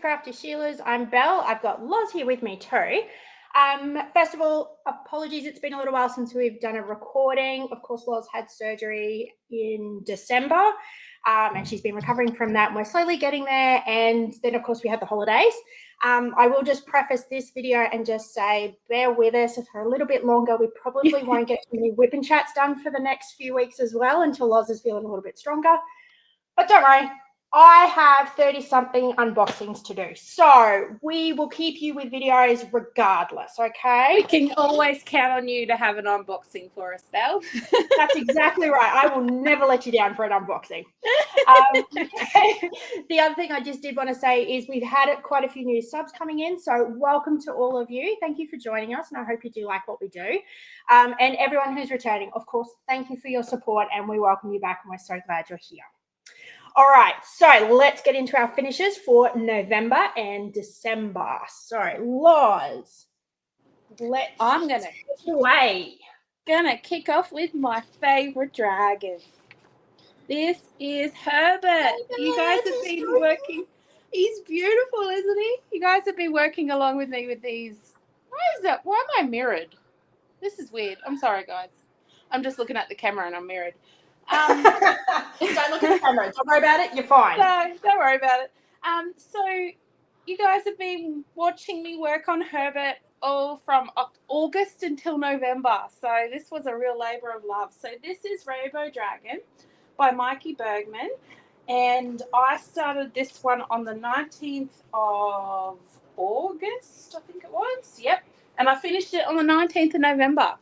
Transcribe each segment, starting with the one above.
Crafty Sheilas. I'm Belle. I've got Loz here with me too. First of all, apologies, it's been a little while since we've done a recording. Of course, Loz had surgery in December, and she's been recovering from that. And we're slowly getting there. And then, of course, we had the holidays. I will just preface this video and just say, bear with us for a little bit longer. We probably won't get too many whip and chats done for the next few weeks as well until Loz is feeling a little bit stronger. But don't worry, I have 30-something unboxings to do. So we will keep you with videos regardless, okay? We can always count on you to have an unboxing for us, Belle. That's exactly right. I will never let you down for an unboxing. The other thing I just did want to say is we've had quite a few new subs coming in. So welcome to all of you. Thank you for joining us, and I hope you do like what we do. And everyone who's returning, of course, thank you for your support, and we welcome you back, and we're so glad you're here. All right, so let's get into our finishes for November and December. So, Loz, I'm gonna kick off with my favorite dragon. This is Herbert. You guys have been working. He's beautiful, isn't he? You guys have been working along with me with these. Why am I mirrored? This is weird. I'm sorry, guys. I'm just looking at the camera and I'm mirrored. Don't look at the camera. Don't worry about it. You're fine. No, don't worry about it. So you guys have been watching me work on Herbert all from August until November. So this was a real labour of love. So this is Rainbow Dragon by Mikey Bergman. And I started this one on the 19th of August, I think it was. Yep. And I finished it on the 19th of November.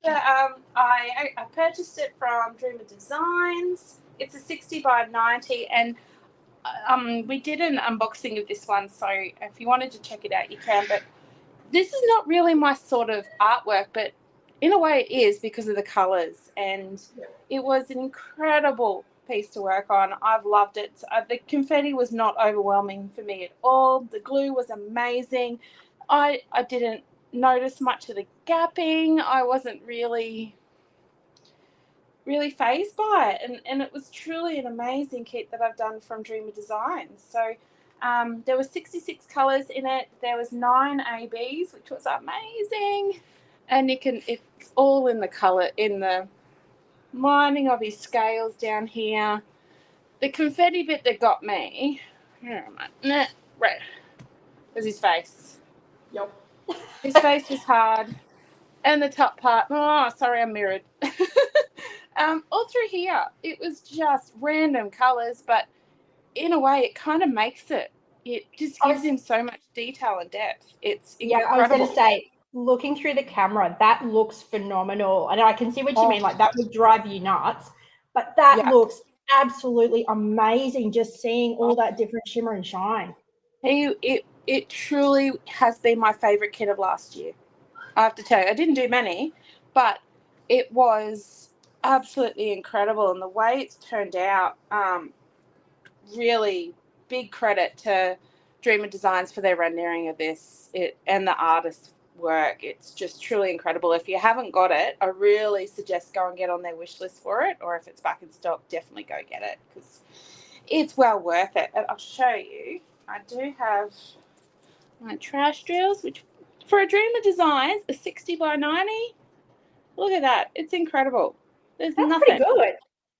I purchased it from Dreamer Designs. It's a 60 by 90, and we did an unboxing of this one, so if you wanted to check it out, you can. But this is not really my sort of artwork, but in a way it is because of the colours, and it was an incredible piece to work on. I've loved it. The confetti was not overwhelming for me at all. The glue was amazing. I didn't notice much of the gapping. I wasn't really phased by it, and it was truly an amazing kit that I've done from Dreamer Designs. So there were 66 colours in it. There was 9 ABs, which was amazing, and it's all in the colour, in the lining of his scales down here. The confetti bit that got me, right, was his face. Yep. His face was hard, and the top part. Oh, sorry, I'm mirrored. All through here, it was just random colours, but in a way, it kind of makes it. It just gives him so much detail and depth. It's incredible. Yeah, I was going to say, looking through the camera, that looks phenomenal, and I can see what you mean. Like, that would drive you nuts, but that looks absolutely amazing. Just seeing all that different shimmer and shine. It truly has been my favourite kit of last year. I have to tell you, I didn't do many, but it was absolutely incredible. And the way it's turned out, really big credit to Dreamer Designs for their rendering of this and the artist's work. It's just truly incredible. If you haven't got it, I really suggest go and get on their wish list for it, or if it's back in stock, definitely go get it because it's well worth it. And I'll show you. I do have my trash drills, which for a Dreamer Designs, a 60 by 90. Look at that. It's incredible. That's nothing. Pretty good.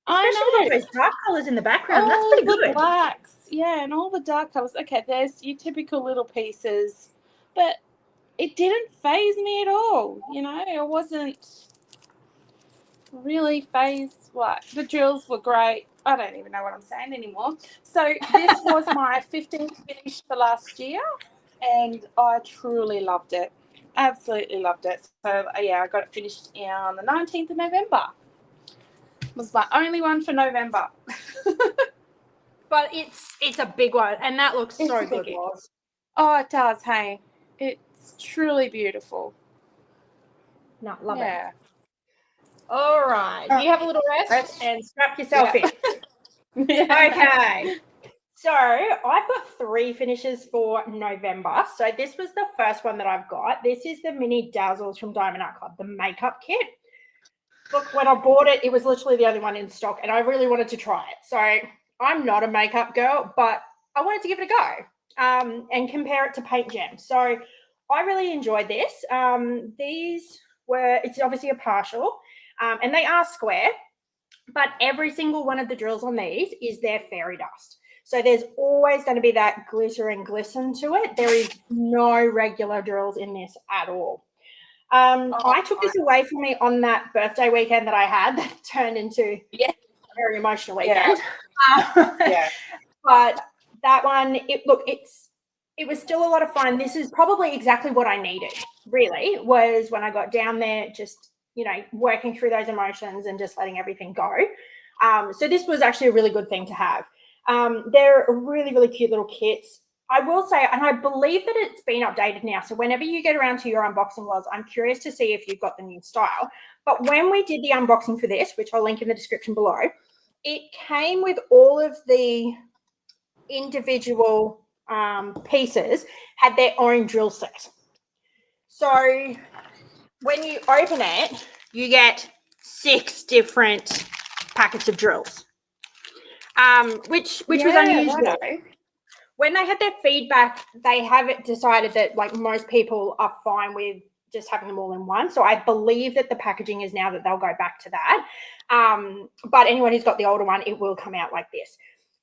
I know. With those dark colours in the background. That's pretty good. The blacks. Yeah, and all the dark colours. Okay, there's your typical little pieces. But it didn't faze me at all. You know, I wasn't really phased. What? The drills were great. I don't even know what I'm saying anymore. So this was my 15th finish for last year, and I truly loved it. Absolutely loved it. So, yeah, I got it finished on the 19th of November. It was my only one for November. But it's a big one, and that looks so good. Oh, it does, hey. It's truly beautiful. No, love it. All right. You have a little rest and strap yourself in. Okay. So I've got 3 finishes for November. So this was the first one that I've got. This is the Mini-Dazzles from Diamond Art Club, the makeup kit. Look, when I bought it, it was literally the only one in stock, and I really wanted to try it. So I'm not a makeup girl, but I wanted to give it a go and compare it to PaintGem. So I really enjoyed this. It's obviously a partial, and they are square, but every single one of the drills on these is their fairy dust. So there's always going to be that glitter and glisten to it. There is no regular drills in this at all. I took this away from me on that birthday weekend that I had that turned into a very emotional weekend. But that one, it was still a lot of fun. This is probably exactly what I needed, really, was when I got down there, just, working through those emotions and just letting everything go. So this was actually a really good thing to have. They're really, really cute little kits. I will say, and I believe that it's been updated now. So whenever you get around to your unboxing, Loz, I'm curious to see if you've got the new style. But when we did the unboxing for this, which I'll link in the description below, it came with all of the individual pieces had their own drill set. So when you open it, you get 6 different packets of drills, which was unusual. Right. When they had their feedback, they have decided that like most people are fine with just having them all in one. So I believe that the packaging is now that they'll go back to that. But anyone who's got the older one, it will come out like this.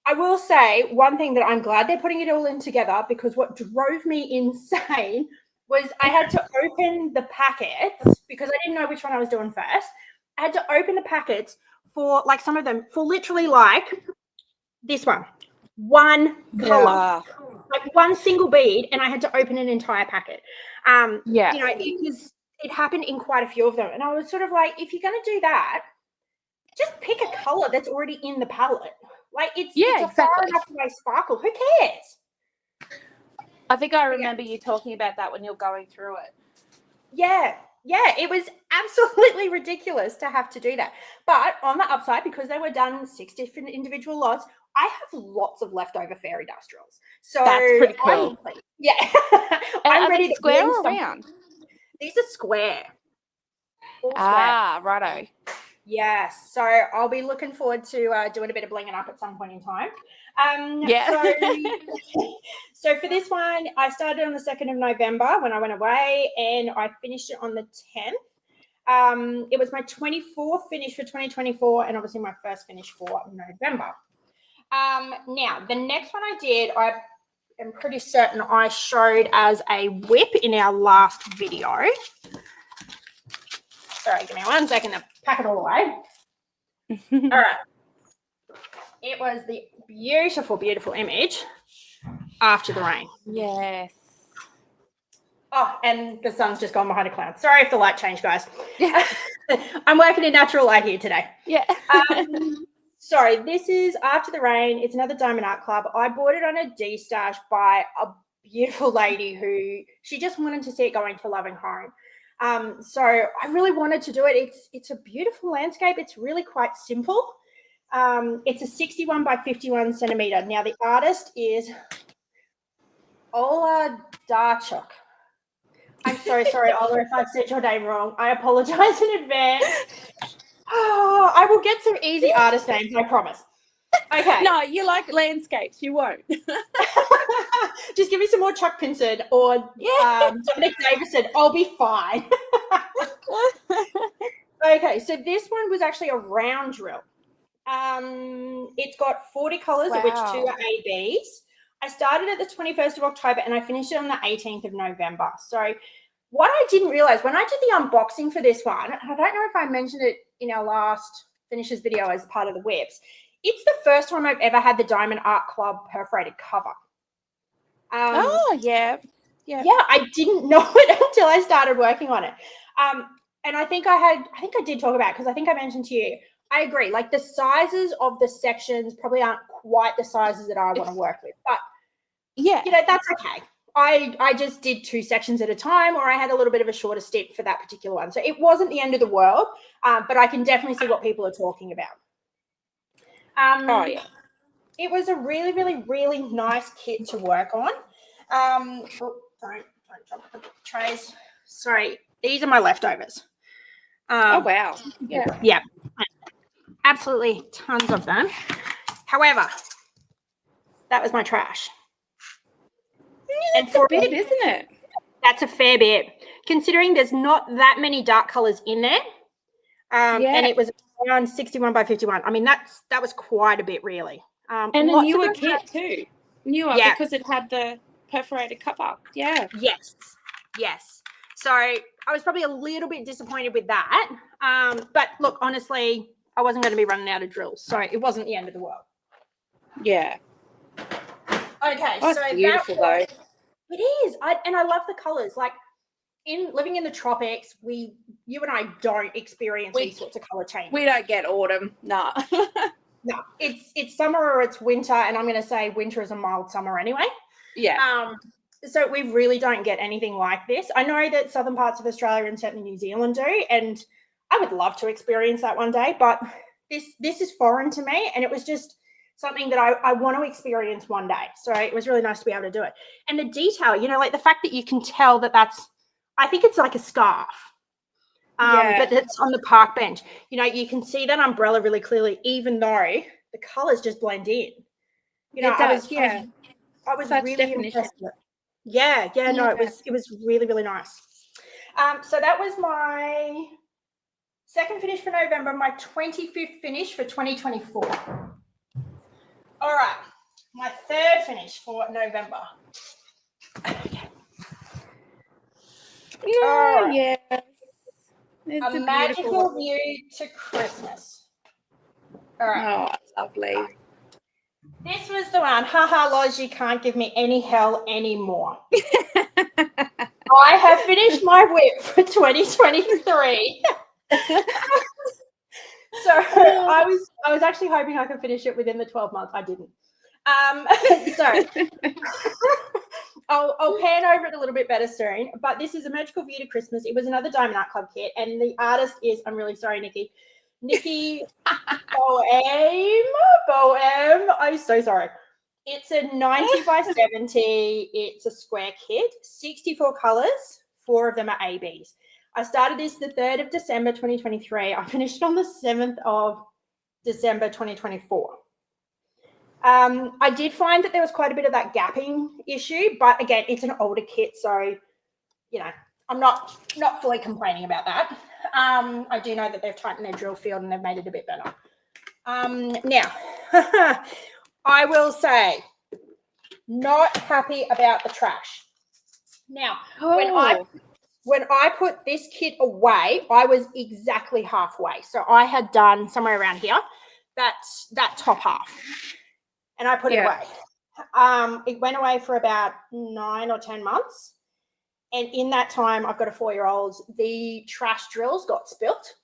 I will say one thing that I'm glad they're putting it all in together, because what drove me insane was I had to open the packets because I didn't know which one I was doing first. I had to open the packets for like some of them for literally like this one color, like one single bead, and I had to open an entire packet. It happened in quite a few of them, and I was sort of like, if you're going to do that, just pick a color that's already in the palette. Like it's a far enough away sparkle. Who cares? I think I remember you talking about that when you're going through it. Yeah, it was absolutely ridiculous to have to do that. But on the upside, because they were done 6 different individual lots, I have lots of leftover fairy dust drills. So that's pretty cool. I'm ready to square or round? These are square. All square. Righto. Yes, so I'll be looking forward to doing a bit of blinging up at some point in time. So for this one, I started on the 2nd of November when I went away, and I finished it on the 10th. It was my 24th finish for 2024, and obviously my first finish for November. Now, the next one I did, I am pretty certain I showed as a WIP in our last video. Sorry, give me 1 second to pack it all away. All right. It was the beautiful, beautiful image after the rain. Yes. Oh, and the sun's just gone behind a cloud. Sorry if the light changed, guys. I'm working in natural light here today. Yeah. Sorry, this is After the Rain. It's another Diamond Art Club. I bought it on a D-stash by a beautiful lady who she just wanted to see it going to Loving Home. So I really wanted to do it. It's a beautiful landscape. It's really quite simple. It's a 61 by 51 centimeter. Now the artist is Ola Darchuk. I'm so sorry, Ola, if I've said your name wrong. I apologize in advance. Oh, I will get some easy artist names, I promise. Okay. No, you like landscapes. You won't. Just give me some more Chuck Pinson or Dominic Davison. I'll be fine. Okay, so this one was actually a round drill. It's got 40 colours, of which 2 are ABs. I started at the 21st of October and I finished it on the 18th of November. So what I didn't realise, when I did the unboxing for this one, I don't know if I mentioned it in our last finishes video as part of the WIPs, it's the first time I've ever had the Diamond Art Club perforated cover. Yeah, I didn't know it until I started working on it. And I think I did talk about it because I think I mentioned to you, I agree, like the sizes of the sections probably aren't quite the sizes that I want to work with, but that's okay. I just did 2 sections at a time, or I had a little bit of a shorter stint for that particular one. So it wasn't the end of the world, but I can definitely see what people are talking about. It was a really, really, really nice kit to work on. Don't drop the trays. Sorry, these are my leftovers. Wow. Yeah. Absolutely tons of them. However, That was my trash. Yeah, it's a bit, isn't it? That's a fair bit, considering there's not that many dark colours in there. And it was around 61 by 51. I mean, that was quite a bit, really. And a newer kit too. Newer, because it had the perforated cover. Yeah. Yes. So I was probably a little bit disappointed with that. But look, honestly, I wasn't going to be running out of drills, so it wasn't the end of the world. Yeah. Okay, so it's beautiful though. It is. I love the colours. Like, living in the tropics, you and I don't experience these sorts of colour changes. We don't get autumn. No. No, it's summer or it's winter, and I'm going to say winter is a mild summer anyway. Yeah. So we really don't get anything like this. I know that southern parts of Australia and certainly New Zealand do, and I would love to experience that one day, but this is foreign to me, and it was just something that I want to experience one day. So it was really nice to be able to do it. And the detail, like the fact that you can tell I think it's like a scarf. But it's on the park bench. You can see that umbrella really clearly, even though the colours just blend in. I was Such really definition. impressed with it. Yeah, no, it was really, really nice. So that was my second finish for November, my 25th finish for 2024. All right, my third finish for November. Okay. Yeah. It's a magical view to Christmas. All right. Oh, lovely. This was the one. Haha, Loz, you can't give me any hell anymore. I have finished my WIP for 2023. So I was actually hoping I could finish it within the 12 months. I didn't. So I'll pan over it a little bit better soon. But this is a magical view to Christmas. It was another Diamond Art Club kit, and the artist is, I'm really sorry, Nikki Bohem. I'm so sorry. It's a 90 by 70. It's a square kit, 64 colors. 4 of them are ABs. I started this the 3rd of December 2023. I finished on the 7th of December 2024. I did find that there was quite a bit of that gapping issue, but again, it's an older kit, so I'm not fully complaining about that. I do know that they've tightened their drill field and they've made it a bit better. Now, I will say, not happy about the trash. Now, when I put this kit away, I was exactly halfway. So I had done somewhere around here, that top half, and I put it away. It went away for about 9 or 10 months. And in that time, I've got a 4-year-old, the trash drills got spilt.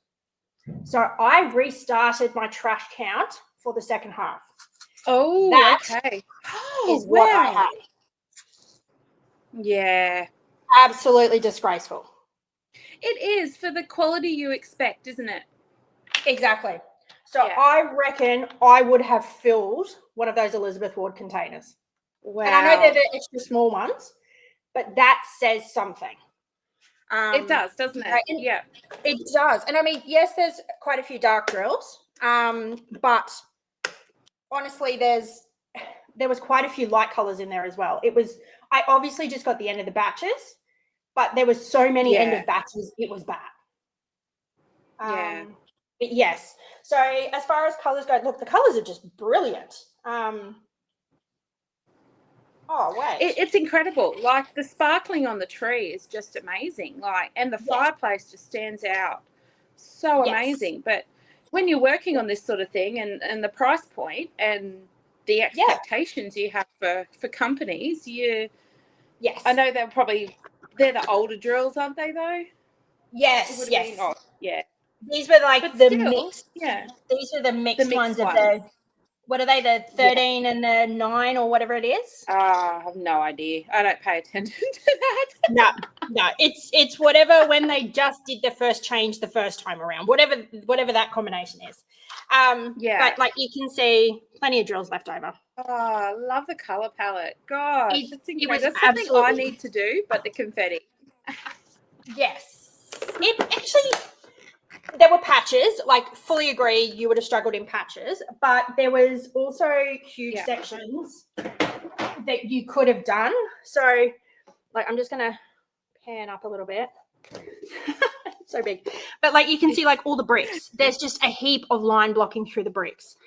So I restarted my trash count for the second half. Oh, that is what I had. Yeah. Absolutely disgraceful. It is for the quality you expect, isn't it? Exactly. So I reckon I would have filled one of those Elizabeth Ward containers. Wow. And I know they're the extra small ones, but that says something. It does, doesn't it? Yeah. It does. And I mean, yes, there's quite a few dark drills, but honestly, there was quite a few light colors in there as well. I obviously just got the end of the batches, but there was so many end of batches, it was bad. But yes. So as far as colors go, look, the colors are just brilliant. Oh, wait. It's incredible. Like, the sparkling on the tree is just amazing. Like, and the fireplace just stands out. So amazing. But when you're working on this sort of thing and the price point and the expectations you have for companies, I know they're the older drills, aren't they, though? Yes. Yeah. These were like mixed. Yeah. These are the mixed ones of the, what are they, the 13 and the 9 or whatever it is? I have no idea. I don't pay attention to that. No. It's whatever when they just did the first change the first time around, whatever that combination is. But like you can see plenty of drills left over. Oh, I love the color palette. Gosh, it's incredible. That's something I need to do, but the confetti. Yes. It actually, there were patches, like fully agree you would have struggled in patches, but there was also huge sections that you could have done. So, like, I'm just going to pan up a little bit. It's so big. But, like, you can see, like, all the bricks. There's just a heap of line blocking through the bricks.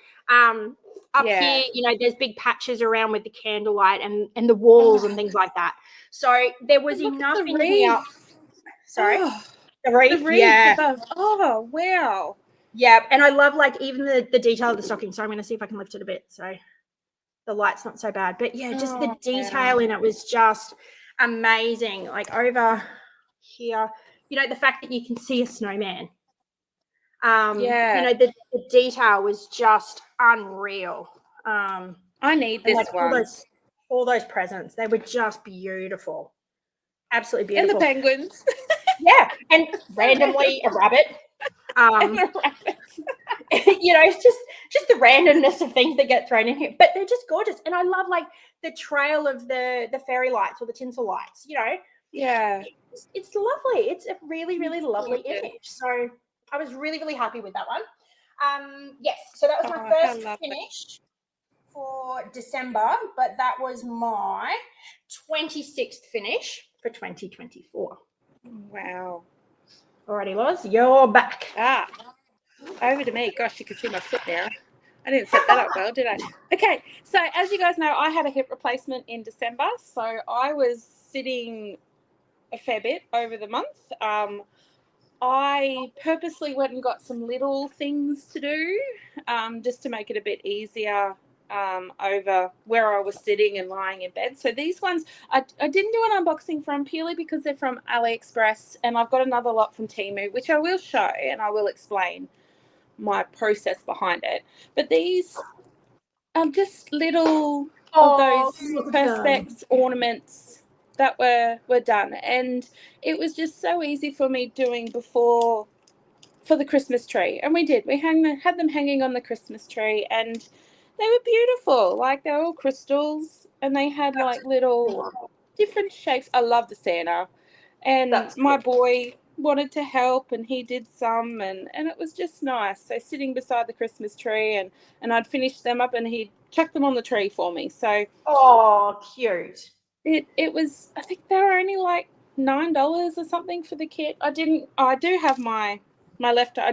Up here, you know, there's big patches around with the candlelight and the walls and things like that. So there was enough in here. Sorry. The wreath, yeah. Above. Oh, wow. Yeah, and I love, like, even the detail of the stocking. So I'm going to see if I can lift it a bit so the light's not so bad. But, yeah, just the detail in it was just amazing. Like, over here, you know, the fact that you can see a snowman. You know, the detail was just unreal. I need this like one. All those presents, they were just beautiful. Absolutely beautiful. And the penguins. Yeah, and randomly a rabbit. And a rabbit. You know, it's just the randomness of things that get thrown in here, but they're just gorgeous. And I love, like, the trail of the fairy lights or the tinsel lights, you know. Yeah. It's lovely. It's a really, really lovely image. So I was really, really happy with that one. Yes, so that was my first finish for December, but that was my 26th finish for 2024. Wow. Alrighty, Loz, you're back. Over to me. Gosh, you can see my foot now. I didn't set that up well, did I? Okay, so as you guys know, I had a hip replacement in December, so I was sitting a fair bit over the month. I purposely went and got some little things to do just to make it a bit easier over where I was sitting and lying in bed. So these ones, I didn't do an unboxing from purely because they're from AliExpress, and I've got another lot from Temu, which I will show and I will explain my process behind it. But these are just little of those perspex ornaments that were done, and it was just so easy for me doing before for the Christmas tree. And we had them hanging on the Christmas tree, and they were beautiful. Like, they were all crystals, and they had like little different shapes. I love the Santa, and my boy wanted to help, and he did some, and it was just nice. So sitting beside the Christmas tree, and I'd finished them up, and he'd chuck them on the tree for me. So cute. It was, I think they were only like $9 or something for the kit. I do have I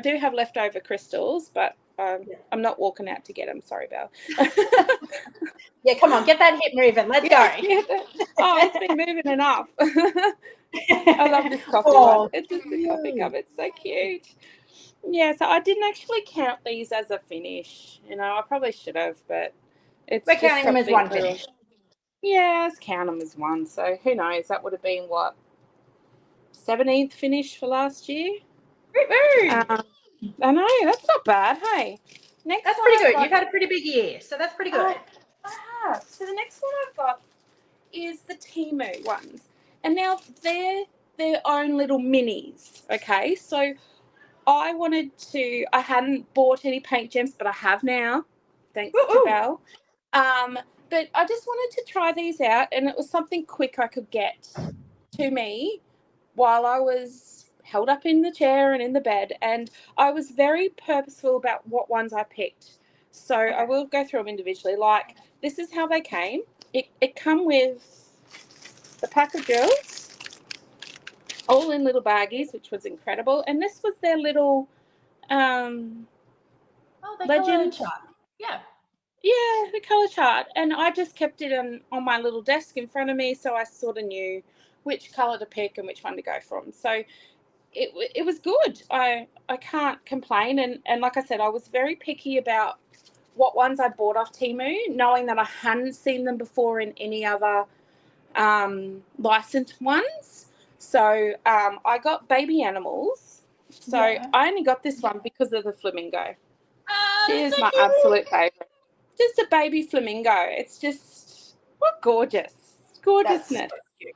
do have leftover crystals, but I'm not walking out to get them. Sorry, Belle. Yeah, come on, get that hip moving. Let's go. It's been moving enough. I love this coffee one. It's just the coffee cup. It's so cute. Yeah, so I didn't actually count these as a finish. You know, I probably should have, but we're counting them as one finish. Yeah, let's count them as one. So who knows? That would have been what, 17th finish for last year. I know, that's not bad. Hey, that's pretty good. You've had a pretty big year, so that's pretty good. So the next one I've got is the Temu ones, and now they're their own little minis. Okay, so I hadn't bought any PaintGems, but I have now, thanks to Belle. But I just wanted to try these out, and it was something quick I could get to me while I was held up in the chair and in the bed, and I was very purposeful about what ones I picked. So I will go through them individually. Like, this is how they came. It come with the pack of drills, all in little baggies, which was incredible. And this was their little legend chart. Yeah, the colour chart. And I just kept it on my little desk in front of me, so I sort of knew which colour to pick and which one to go from. So it was good. I can't complain. And like I said, I was very picky about what ones I bought off Temu, knowing that I hadn't seen them before in any other licensed ones. So I got baby animals. So I only got this one because of the flamingo. She is my absolute favourite. Just a baby flamingo. It's just, what gorgeousness. So cute.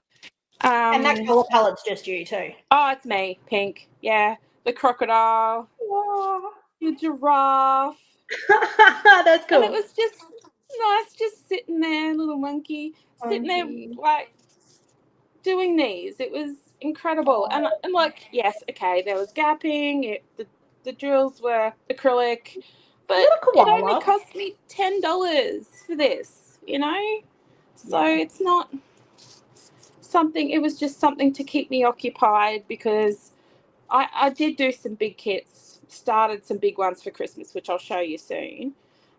And that colour palette's just you too. Oh, it's me, pink. Yeah, the crocodile, the giraffe. That's cool. And it was just nice, just sitting there, little monkey, sitting there, like, doing these. It was incredible. And like, yes, okay, there was gapping. The drills were acrylic. But it only cost me $10 for this, you know? So it's not something, it was just something to keep me occupied because I did do some big kits, started some big ones for Christmas, which I'll show you soon.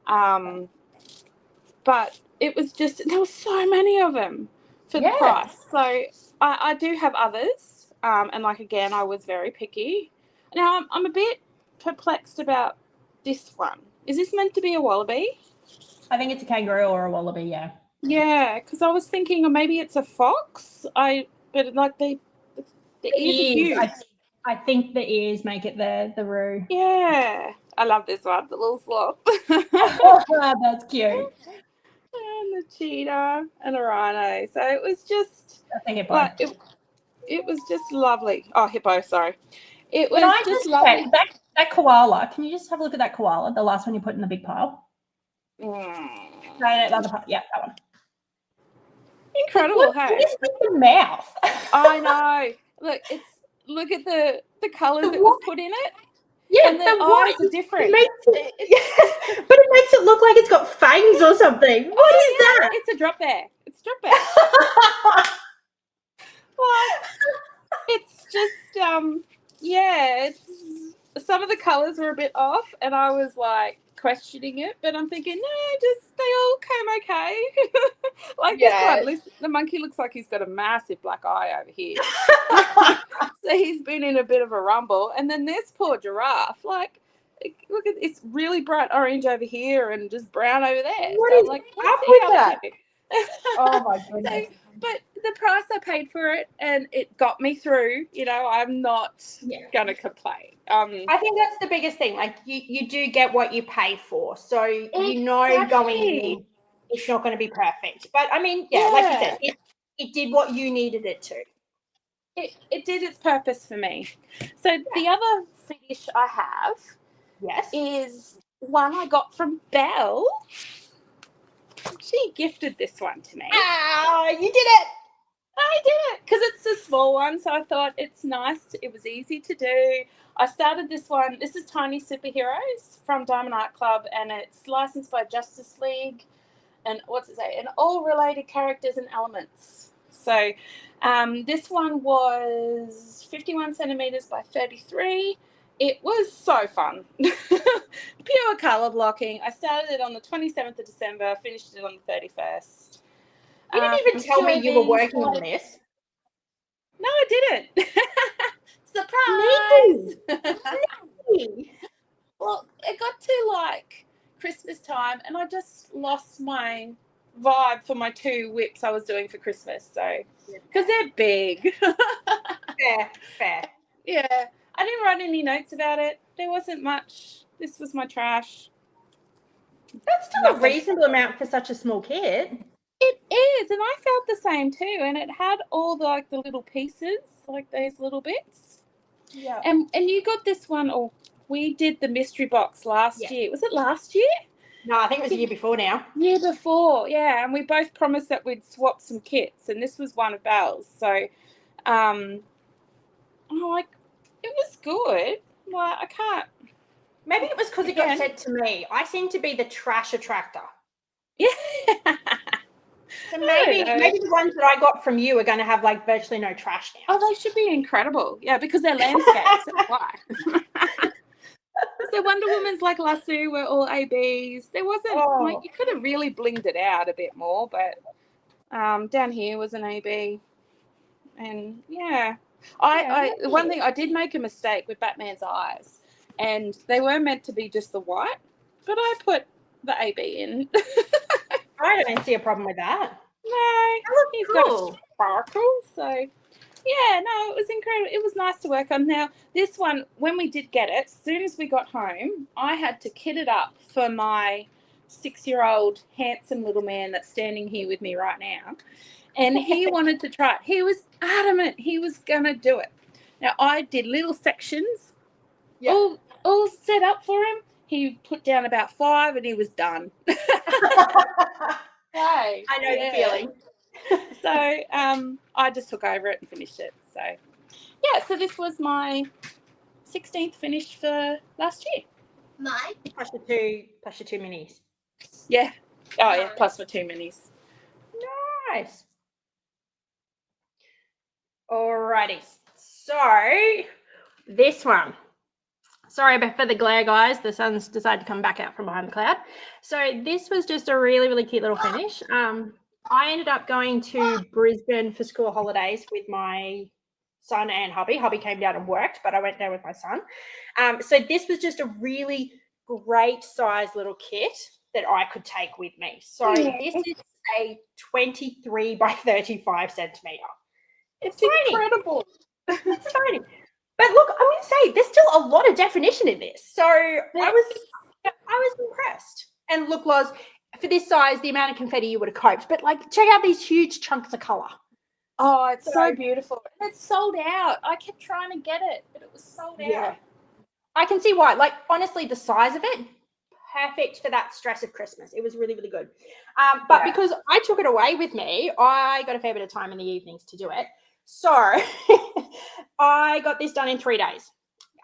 But it was just, there were so many of them for the price. So I do have others. And like, again, I was very picky. Now I'm a bit perplexed about this one. Is this meant to be a wallaby? I think it's a kangaroo or a wallaby, yeah. Yeah, because I was thinking, or maybe it's a fox. But like the ears are huge. I think the ears make it the roo. Yeah, I love this one, the little sloth. Oh, that's cute. And the cheetah and a rhino. So it was just, I think it was just lovely. Oh, hippo, sorry. It was just lovely. lovely. That koala, can you just have a look at that koala, the last one you put in the big pile? No, the other part. Yeah, that one. Incredible, hey? What is with the mouth? I know. Look at the colours that was put in it. Yeah, and the eyes are different. But it makes it look like it's got fangs or something. What is that? It's a drop bear. It's a drop bear. Well, it's just some of the colours were a bit off, and I was like questioning it, but I'm thinking, no, they all came okay. This one, the monkey looks like he's got a massive black eye over here. So he's been in a bit of a rumble. And then this poor giraffe, like, look at it's really bright orange over here and just brown over there. What so is I'm like, up with that? Oh my goodness. But the price I paid for it, and it got me through, I'm not gonna complain. I think that's the biggest thing. Like you do get what you pay for. So going in, it's not going to be perfect. But I mean, like you said, it did what you needed it to. It did its purpose for me. So the other finish I have is one I got from Belle. She gifted this one to me. Ah, you did it. I did it because it's a small one, so I thought it's nice. It was easy to do. I started this one. This is Tiny Superheroes from Diamond Art Club, and it's licensed by Justice League. And what's it say? And all related characters and elements. So this one was 51 centimeters by 33. It was so fun. Pure color blocking. I started it on the 27th of December, finished it on the 31st. You didn't even tell me you were working on this. No, I didn't. Surprise! Well, it got to like Christmas time, and I just lost my vibe for my 2 WIPs I was doing for Christmas. So, because they're big. Fair. Yeah, I didn't write any notes about it. There wasn't much. This was my trash. That's still a reasonable amount for such a small kit. It is, and I felt the same too. And it had all the little pieces, like those little bits. Yeah. And you got this one, or we did the mystery box last year. Was it last year? No, I think it was the year before now. Year before, yeah. And we both promised that we'd swap some kits, and this was one of Belle's. So, I'm like, it was good. Well, I can't. Maybe it was because it got said to me. I seem to be the trash attractor. Yeah. So maybe the ones that I got from you are going to have like virtually no trash now. Oh, they should be incredible. Yeah, because they're landscapes. That's why. So Wonder Woman's like Lasso were all ABs. There wasn't like, you could have really blinged it out a bit more, but down here was an AB. And one thing, I did make a mistake with Batman's eyes, and they were meant to be just the white, but I put the AB in. I don't see a problem with that. No, he's got a sparkle, so yeah, no, it was incredible. It was nice to work on. Now, this one, when we did get it, as soon as we got home, I had to kit it up for my 6-year-old handsome little man that's standing here with me right now. And he wanted to try it. He was adamant he was going to do it. Now, I did little sections, all set up for him. He put down about 5 and he was done. Hey, I know the feeling. So I just took over it and finished it. So, yeah, so this was my 16th finish for last year. Mine? Plus your two minis. Yeah. Oh, yeah, plus my 2 minis. Nice. Alrighty. So this one. Sorry about for the glare, guys. The sun's decided to come back out from behind the cloud. So this was just a really, really cute little finish. I ended up going to Brisbane for school holidays with my son and hubby. Hubby came down and worked, but I went there with my son. So this was just a really great size little kit that I could take with me. So this is a 23 by 35 centimeter. It's incredible. It's tiny. But look, I'm going to say there's still a lot of definition in this. So I was impressed. And look, Loz, for this size, the amount of confetti you would have coped. But like, check out these huge chunks of colour. Oh, it's so beautiful. It's sold out. I kept trying to get it, but it was sold out. I can see why. Like, honestly, the size of it, perfect for that stress of Christmas. It was really, really good. But because I took it away with me, I got a fair bit of time in the evenings to do it. So I got this done in 3 days.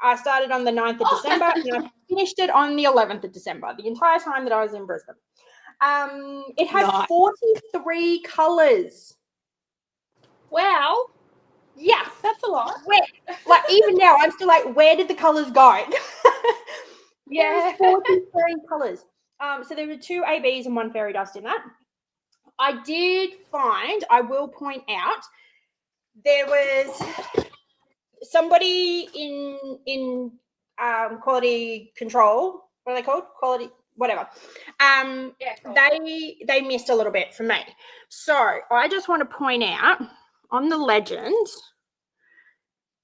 I started on the 9th of December and I finished it on the 11th of December, the entire time that I was in Brisbane. It had 43 colours. Wow. Yeah. That's a lot. Like, even now, I'm still like, where did the colours go? Yeah. 43 colours. So there were 2 ABs and 1 fairy dust in that. I did find, I will point out, there was somebody in quality control. What are they called? Quality, whatever. They missed a little bit for me. So I just want to point out on the legend,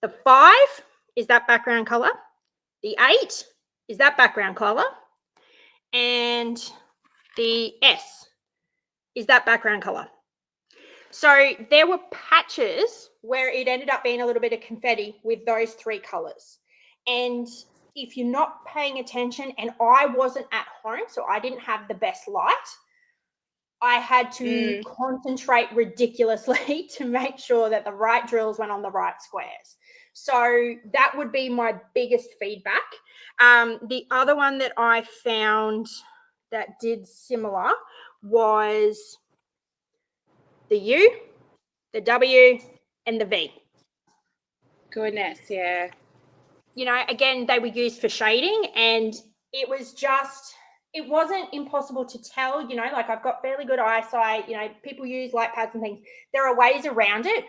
the 5 is that background color. The 8 is that background color. And the S is that background color. So there were patches where it ended up being a little bit of confetti with those 3 colors. And if you're not paying attention, and I wasn't at home, so I didn't have the best light, I had to concentrate ridiculously to make sure that the right drills went on the right squares. So that would be my biggest feedback. The other one that I found that did similar was the U, the W, and the V. Goodness, yeah. You know, again, they were used for shading, and it wasn't impossible to tell, you know, like I've got fairly good eyesight, you know, people use light pads and things. There are ways around it,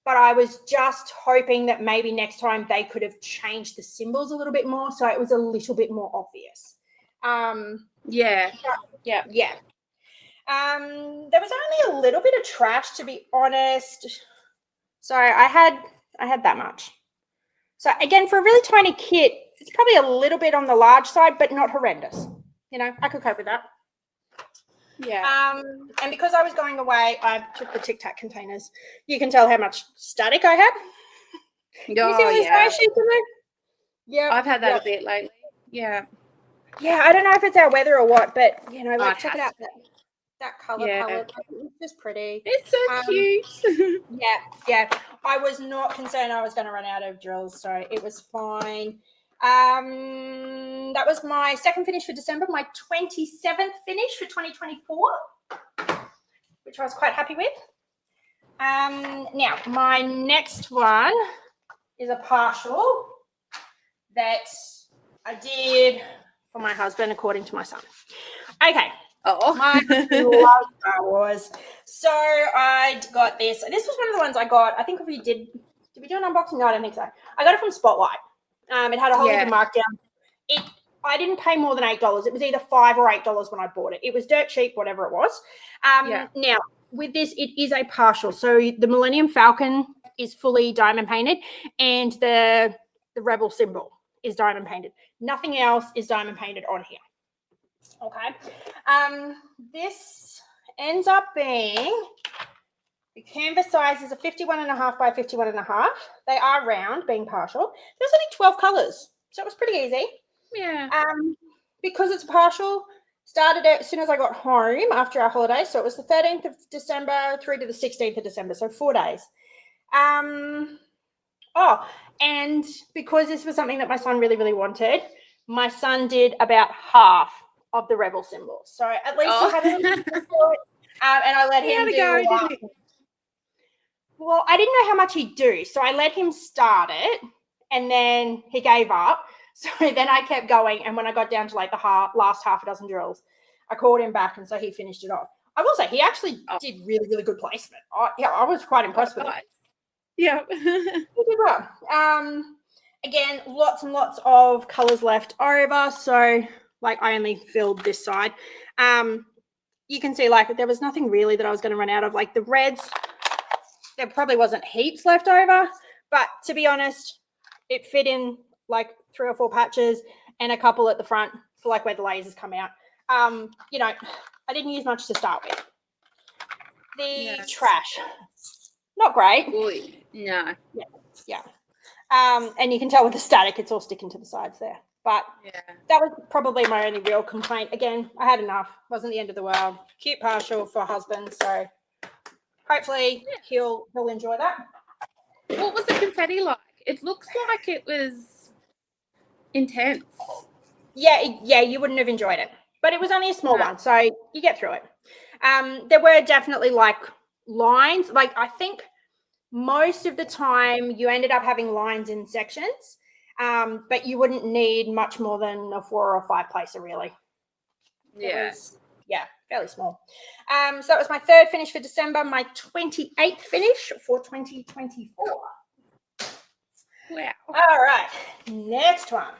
but I was just hoping that maybe next time they could have changed the symbols a little bit more so it was a little bit more obvious. Yeah. There was only a little bit of trash, to be honest. So I had that much. So again, for a really tiny kit, it's probably a little bit on the large side, but not horrendous. You know, I could cope with that. Yeah. And because I was going away, I took the Tic Tac containers. You can tell how much static I had. Yeah. I've had that a bit lately. Yeah. Yeah, I don't know if it's our weather or what, but you know, like check it out. That color palette, it's just pretty. It's so cute. Yeah. I was not concerned I was going to run out of drills, so it was fine. That was my second finish for December, my 27th finish for 2024, which I was quite happy with. Now, my next one is a partial that I did for my husband, according to my son. Okay. My love Star Wars. So I got this. This was one of the ones I got. I think did we do an unboxing? No, I don't think so. I got it from Spotlight. It had a whole heap of markdown. I didn't pay more than $8. It was either $5 or $8 when I bought it. It was dirt cheap, whatever it was. Now, with this, it is a partial. So the Millennium Falcon is fully diamond painted, and the Rebel symbol is diamond painted. Nothing else is diamond painted on here. Okay. This ends up being, the canvas size is a 51.5 by 51.5. They are round, being partial. There's only 12 colors, so it was pretty easy. Yeah. Because it's partial, started it as soon as I got home after our holiday. So it was the 13th of December through to the 16th of December, so 4 days. And because this was something that my son really, really wanted, my son did about half of the Rebel symbols. So at least he had a little bit for it. And I let He him had a do. go, didn't he? Well, I didn't know how much he'd do, so I let him start it, and then he gave up. So then I kept going, and when I got down to like the last half a dozen drills, I called him back, and so he finished it off. I will say he actually did really, really good placement. I was quite impressed with it. Yeah. He did well. Again, lots and lots of colours left over, so like I only filled this side. You can see like there was nothing really that I was going to run out of. Like the reds, there probably wasn't heaps left over, but to be honest, it fit in like 3 or 4 patches and a couple at the front for like where the lasers come out. You know, I didn't use much to start with. The trash, not great. Boy, no. Yeah. And you can tell with the static, it's all sticking to the sides there. But that was probably my only real complaint. Again, I had enough. Wasn't the end of the world. Cute partial for husband, so hopefully he'll enjoy that. What was the confetti like? It looks like it was intense. Yeah, you wouldn't have enjoyed it. But it was only a small one, so you get through it. There were definitely like lines. Like I think most of the time you ended up having lines in sections, but you wouldn't need much more than a 4 or 5 placer really. Yeah. It was, fairly small. So that was my 3rd finish for December, my 28th finish for 2024. Wow. All right, next one.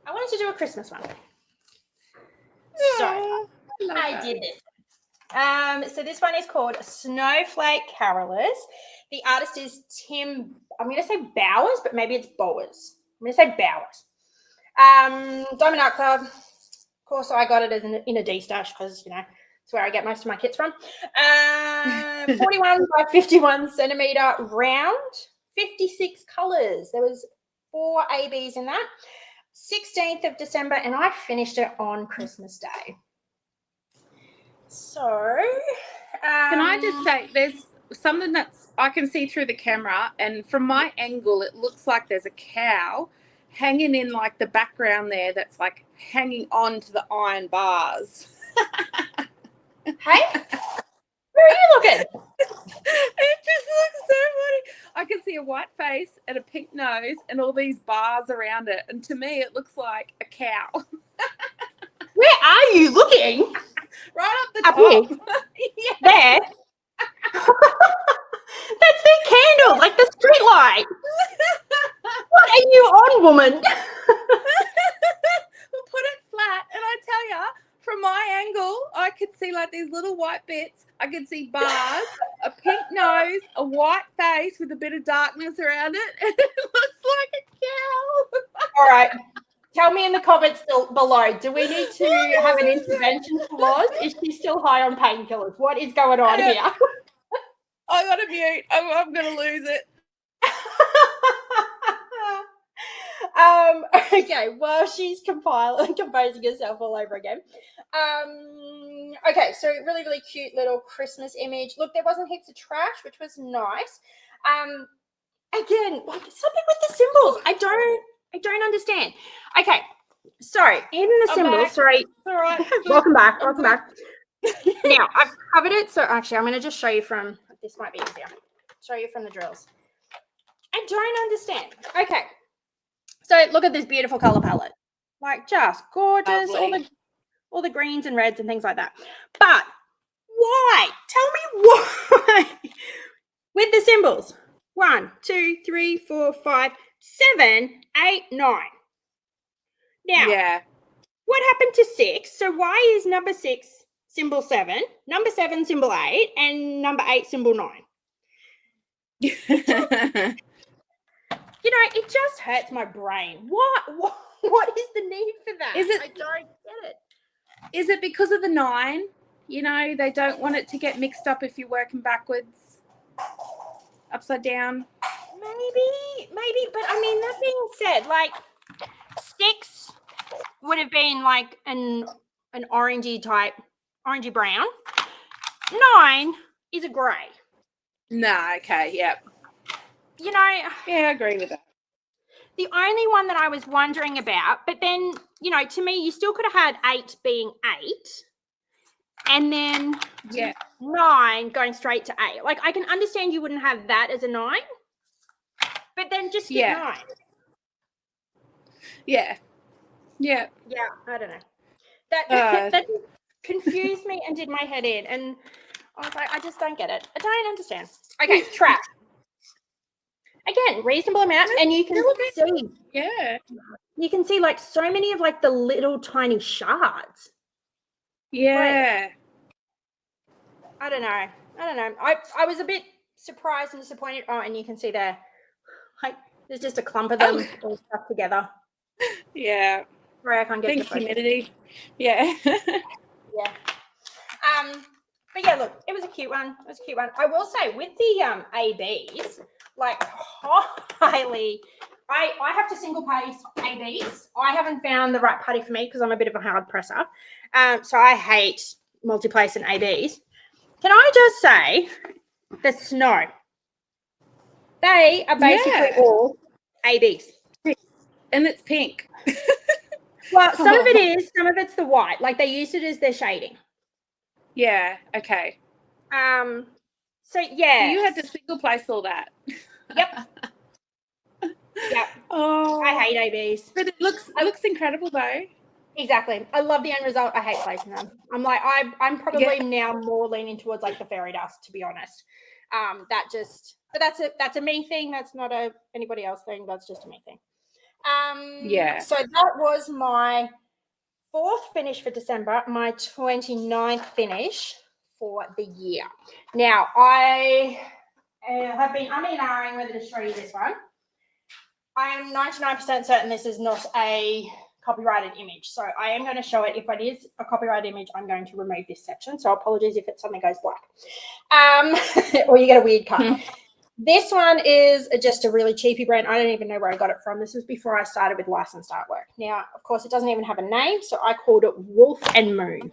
I wanted to do a Christmas one. So I did this. So this one is called Snowflake Carollers. The artist is Tim, I'm going to say Bowers, but maybe it's Bowers. I'm going to say Bowers. Diamond Art Club. Of course, I got it as in a D-stash because, you know, it's where I get most of my kits from. 41 by 51 centimetre round, 56 colours. There was 4 ABs in that. 16th of December, and I finished it on Christmas Day. So, can I just say, there's something that's I can see through the camera, and from my angle, it looks like there's a cow hanging in like the background there that's like hanging on to the iron bars. Hey, where are you looking? It just looks so funny. I can see a white face and a pink nose and all these bars around it, and to me it looks like a cow. Where are you looking? Right up the up top. Here. There. That's their candle, like the street light. What are you on, woman? We'll put it flat, and I tell you, from my angle, I could see like these little white bits. I could see bars, a pink nose, a white face with a bit of darkness around it, and it looks like a cow. All right. Tell me in the comments below, do we need to have an intervention for Loz? Is she still high on painkillers? What is going on here? I got to mute. I'm going to lose it. Okay, well, she's composing herself all over again. Okay, so really, really cute little Christmas image. Look, there wasn't heaps of trash, which was nice. Again, like something with the symbols. I don't understand. Okay, so in the symbols, sorry. All right. Welcome back. Now, I've covered it. So actually, I'm going to just show you from, this might be easier. Show you from the drills. I don't understand. Okay. So look at this beautiful color palette. Like just gorgeous. All the greens and reds and things like that. But why? Tell me why. With the symbols. 1, 2, 3, 4, 5, 7, 8, 9. Now, what happened to 6? So why is number 6 symbol 7, number 7 symbol 8, and number 8 symbol 9? You know, it just hurts my brain. What is the need for that? I don't get it. Is it because of the 9? You know, they don't want it to get mixed up if you're working backwards, upside down. Maybe. But I mean, that being said, like 6 would have been like an orangey brown. 9 is a grey. Nah, okay, yep. You know, yeah, I agree with that. The only one that I was wondering about, but then, you know, to me, you still could have had 8 being 8 and then 9 going straight to 8. Like, I can understand you wouldn't have that as a 9, but then just skip 9. Yeah. Yeah, I don't know. That confused me and did my head in, and I was like, I just don't get it. I don't understand. Okay, trash. Again, reasonable amount, and you can see. Yeah. You can see like so many of like the little tiny shards. Yeah. Like, I don't know. I was a bit surprised and disappointed. Oh, and you can see there, like, there's just a clump of them all stuck together. Yeah. Sorry, I can't get the humidity. Yeah. Yeah. But yeah, look, it was a cute one. I will say with the ABs, like highly, I have to single paste ABs. I haven't found the right putty for me because I'm a bit of a hard presser. So I hate multi-place and ABs. Can I just say the snow? They are basically all ABs. And it's pink. Well, some of it is, some of it's the white. Like they used it as their shading. Yeah, okay. So yeah. You had to single place all that. Yep. Yep. Oh, I hate ABs. But it looks incredible though. Exactly. I love the end result. I hate placing them. I'm like, I'm probably now more leaning towards like the fairy dust, to be honest. But that's a me thing. That's not a anybody else thing. That's just a me thing. So that was my 4th finish for December, my 29th finish for the year. Now, I have been umming and ahhing whether to show you this one. I am 99% certain this is not a copyrighted image. So I am going to show it. If it is a copyrighted image, I'm going to remove this section. So apologies if it suddenly goes black. Or you get a weird cut. This one is just a really cheapy brand. I don't even know where I got it from. This was before I started with licensed artwork. Now, of course, it doesn't even have a name, so I called it Wolf and Moon.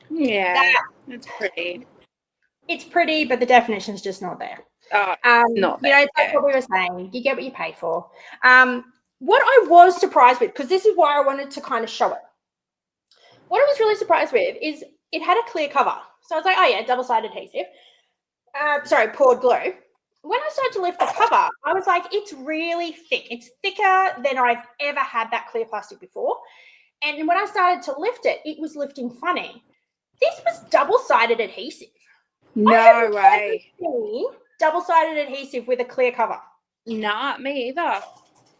Yeah, it's pretty. It's pretty, but the definition's just not there. Not there. You know, it's like what we were saying. You get what you pay for. What I was surprised with, because this is why I wanted to kind of show it. What I was really surprised with is it had a clear cover. So I was like, oh yeah, double-sided adhesive. Poured glue. When I started to lift the cover, I was like, it's really thick. It's thicker than I've ever had that clear plastic before. And when I started to lift it, it was lifting funny. This was double-sided adhesive. No way. Double-sided adhesive with a clear cover. Nah, me either.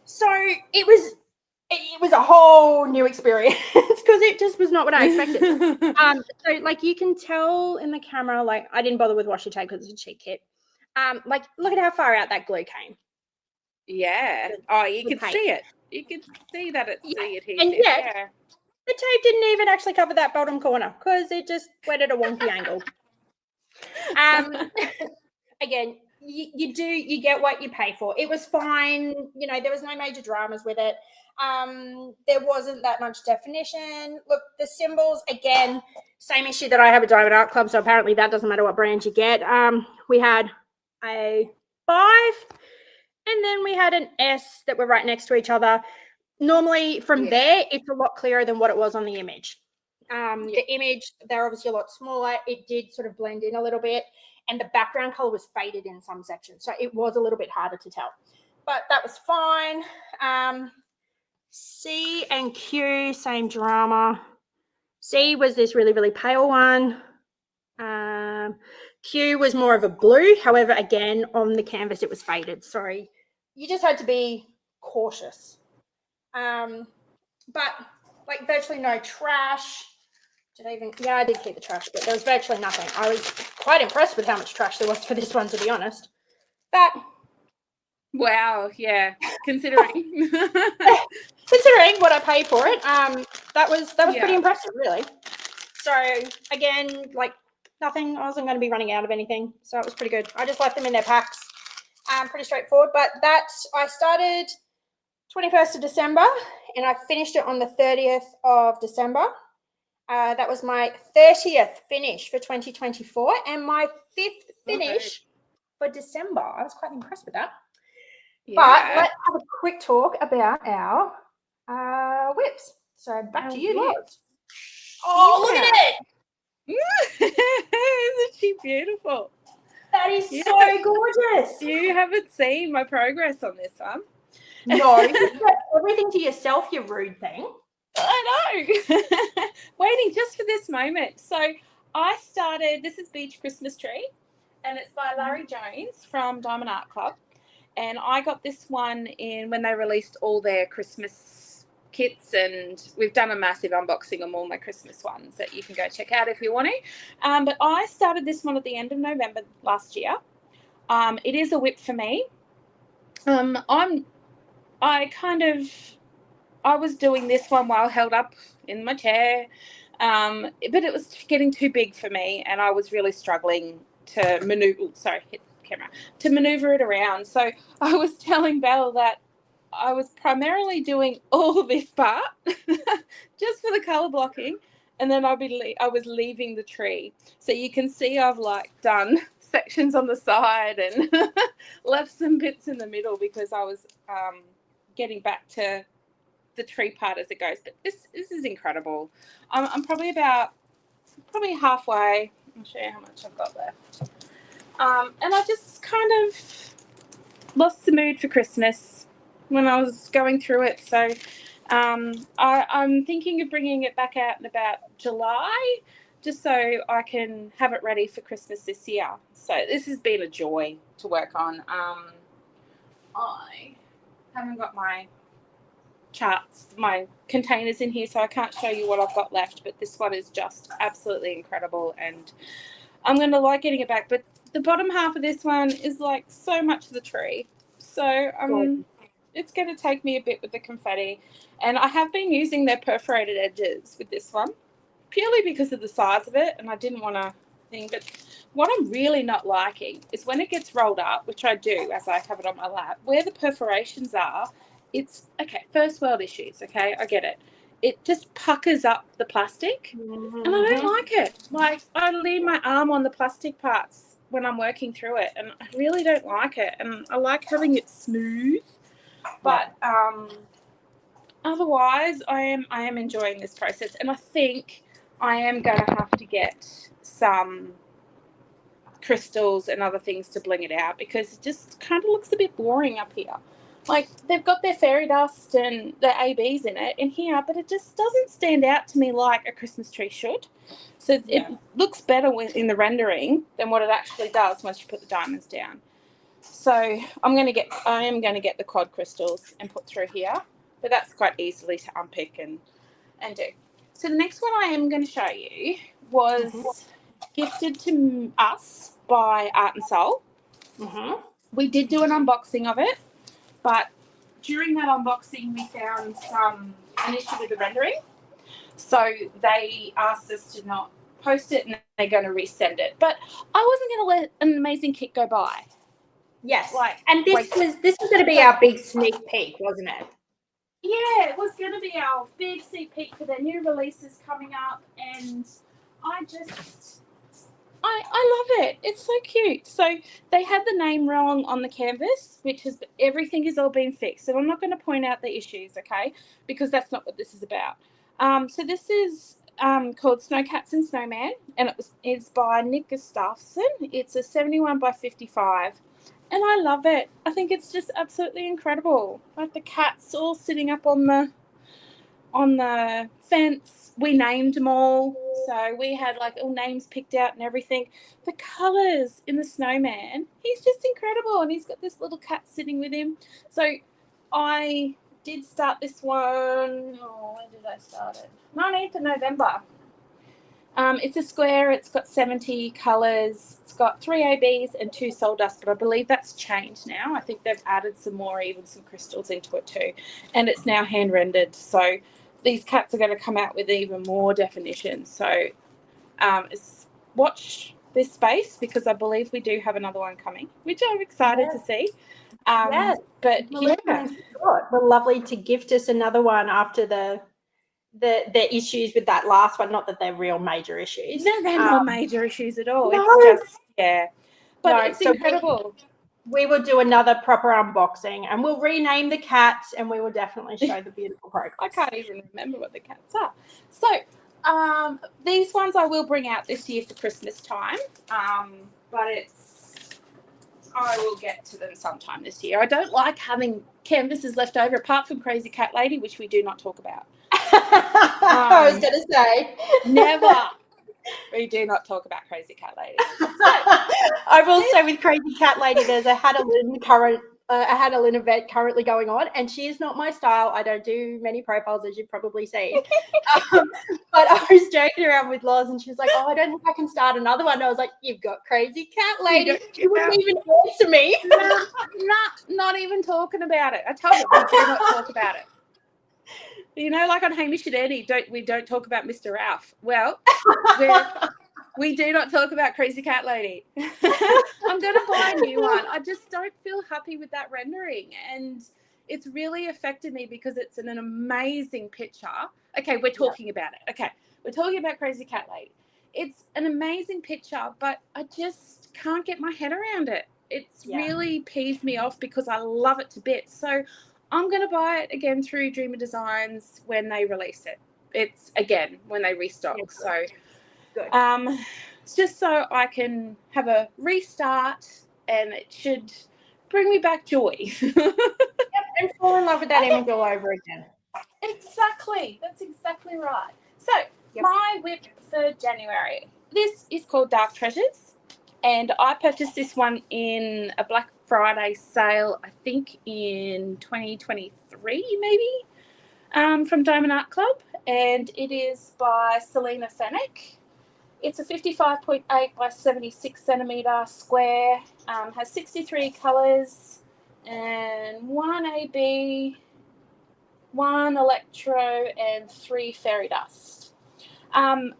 So it was a whole new experience because it just was not what I expected. So like you can tell in the camera, like I didn't bother with washi tape because it's a cheap kit. Like look at how far out that glue came. Yeah. You could see it. You could see that it's the adhesive. And yet, the tape didn't even actually cover that bottom corner because it just went at a wonky angle. Again, you get what you pay for. It was fine. You know, there was no major dramas with it. There wasn't that much definition. Look, the symbols, again, same issue that I have at Diamond Art Club. So apparently that doesn't matter what brand you get. We had a 5 and then we had an S that were right next to each other. Normally from there, it's a lot clearer than what it was on the image. The image, they're obviously a lot smaller. It did sort of blend in a little bit. And the background color was faded in some sections. So it was a little bit harder to tell. But that was fine. C and Q, same drama. C was this really, really pale one. Q was more of a blue. However, again, on the canvas, it was faded. Sorry. You just had to be cautious. But like virtually no trash. I did keep the trash, but there was virtually nothing. I was quite impressed with how much trash there was for this one, to be honest. But wow, yeah, considering what I paid for it, that was pretty impressive, really. So again, like nothing. I wasn't going to be running out of anything, so it was pretty good. I just left them in their packs. Pretty straightforward. But I started 21st of December, and I finished it on the 30th of December. That was my 30th finish for 2024 and my 5th finish for December. I was quite impressed with that. Yeah. But let's have a quick talk about our WIPs. So back to you, Loz. Oh, look at it. Isn't she beautiful? That is Yeah. so gorgeous. You haven't seen my progress on this one. No, you've got everything to yourself, you rude thing. I know. Waiting just for this moment. So I started, this is Beach Christmas Tree, and it's by Larry Jones from Diamond Art Club. And I got this one in when they released all their Christmas kits, and we've done a massive unboxing of all my Christmas ones that you can go check out if you want to. But I started this one at the end of November last year. It is a WIP for me. I was doing this one while held up in my chair, but it was getting too big for me, and I was really struggling to maneuver it around. So I was telling Belle that I was primarily doing all this part just for the color blocking, and then I was leaving the tree. So you can see I've like done sections on the side and left some bits in the middle because I was getting back to the tree part as it goes. But this is incredible. I'm probably halfway. I'll show you how much I've got left. And I just kind of lost the mood for Christmas when I was going through it. So I'm thinking of bringing it back out in about July, just so I can have it ready for Christmas this year. So this has been a joy to work on. I haven't got my charts, my containers in here, so I can't show you what I've got left, but this one is just absolutely incredible, and I'm going to like getting it back. But the bottom half of this one is like so much of the tree, so it's going to take me a bit with the confetti. And I have been using their perforated edges with this one purely because of the size of it, and I didn't want to think. But what I'm really not liking is when it gets rolled up, which I do as I have it on my lap, where the perforations are, it's okay, first world issues, okay, I get it. It just puckers up the plastic, and I don't like it. Like, I leave my arm on the plastic parts when I'm working through it, and I really don't like it. And I like having it smooth, but otherwise I am enjoying this process. And I think I am going to have to get some crystals and other things to bling it out, because it just kind of looks a bit boring up here. Like, they've got their fairy dust and their ABs in it in here, but it just doesn't stand out to me like a Christmas tree should. So it looks better in the rendering than what it actually does once you put the diamonds down. So I am going to get the quad crystals and put through here, but that's quite easily to unpick and do. So the next one I am going to show you was gifted to us by Art and Soul. We did do an unboxing of it, but during that unboxing we found an issue with the rendering. So they asked us to not post it, and they're going to resend it. But I wasn't going to let an amazing kit go by. Yes. And this was going to be our big sneak peek, wasn't it? Yeah, it was going to be our big sneak peek for their new releases coming up, and I love it. It's so cute. So they had the name wrong on the canvas, which is everything has all been fixed. So I'm not going to point out the issues, okay, because that's not what this is about. So this is called Snowcats and Snowman, and it's by Nick Gustafson. It's a 71 by 55. And I love it. I think it's just absolutely incredible. Like, the cats all sitting up on the fence. We named them all. So we had like all names picked out and everything. The colours in the snowman, he's just incredible. And he's got this little cat sitting with him. So I did start this one. When did I start it? 19th of November. It's a square. It's got 70 colours. It's got 3 ABs and 2 soul dust, but I believe that's changed now. I think they've added some more, even some crystals into it too. And it's now hand rendered. So these cats are going to come out with even more definition. So watch this space, because I believe we do have another one coming, which I'm excited to see. But we're lovely to gift us another one after the issues with that last one. Not that they're real major issues. No, they're not major issues at all. No. It's just, but it's incredible. We will do another proper unboxing, and we'll rename the cats, and we will definitely show the beautiful progress. I can't even remember what the cats are. So These ones I will bring out this year for Christmas time, but I will get to them sometime this year. I don't like having canvases left over, apart from Crazy Cat Lady, which we do not talk about. I was going to say. Never. We do not talk about Crazy Cat Lady. So, I will say with Crazy Cat Lady, there's a Hadalin event currently going on, and she is not my style. I don't do many profiles, as you've probably seen. But I was joking around with Loz, and she was like, "Oh, I don't think I can start another one." And I was like, "You've got Crazy Cat Lady." She wouldn't even answer me. Not even talking about it. I told you, we do not talk about it. You know, like on Hamish and Eddie, we don't talk about Mr. Ralph. Well, we do not talk about Crazy Cat Lady. I'm going to buy a new one. I just don't feel happy with that rendering, and it's really affected me because it's an amazing picture. Okay, we're talking about it. Okay, we're talking about Crazy Cat Lady. It's an amazing picture, but I just can't get my head around it. It's really peeved me off because I love it to bits. So I'm going to buy it again through Dreamer Designs when they release it. It's again when they restock. So good. It's just so I can have a restart, and it should bring me back joy. And fall in love with that image all over again. Exactly. That's exactly right. So my WIP for January. This is called Dark Treasures, and I purchased this one in a Black Friday sale, I think in 2023 maybe, from Diamond Art Club, and it is by Selena Fennick. It's a 55.8 by 76 centimetre square, has 63 colours and 1 AB, 1 electro and 3 fairy dust. I'm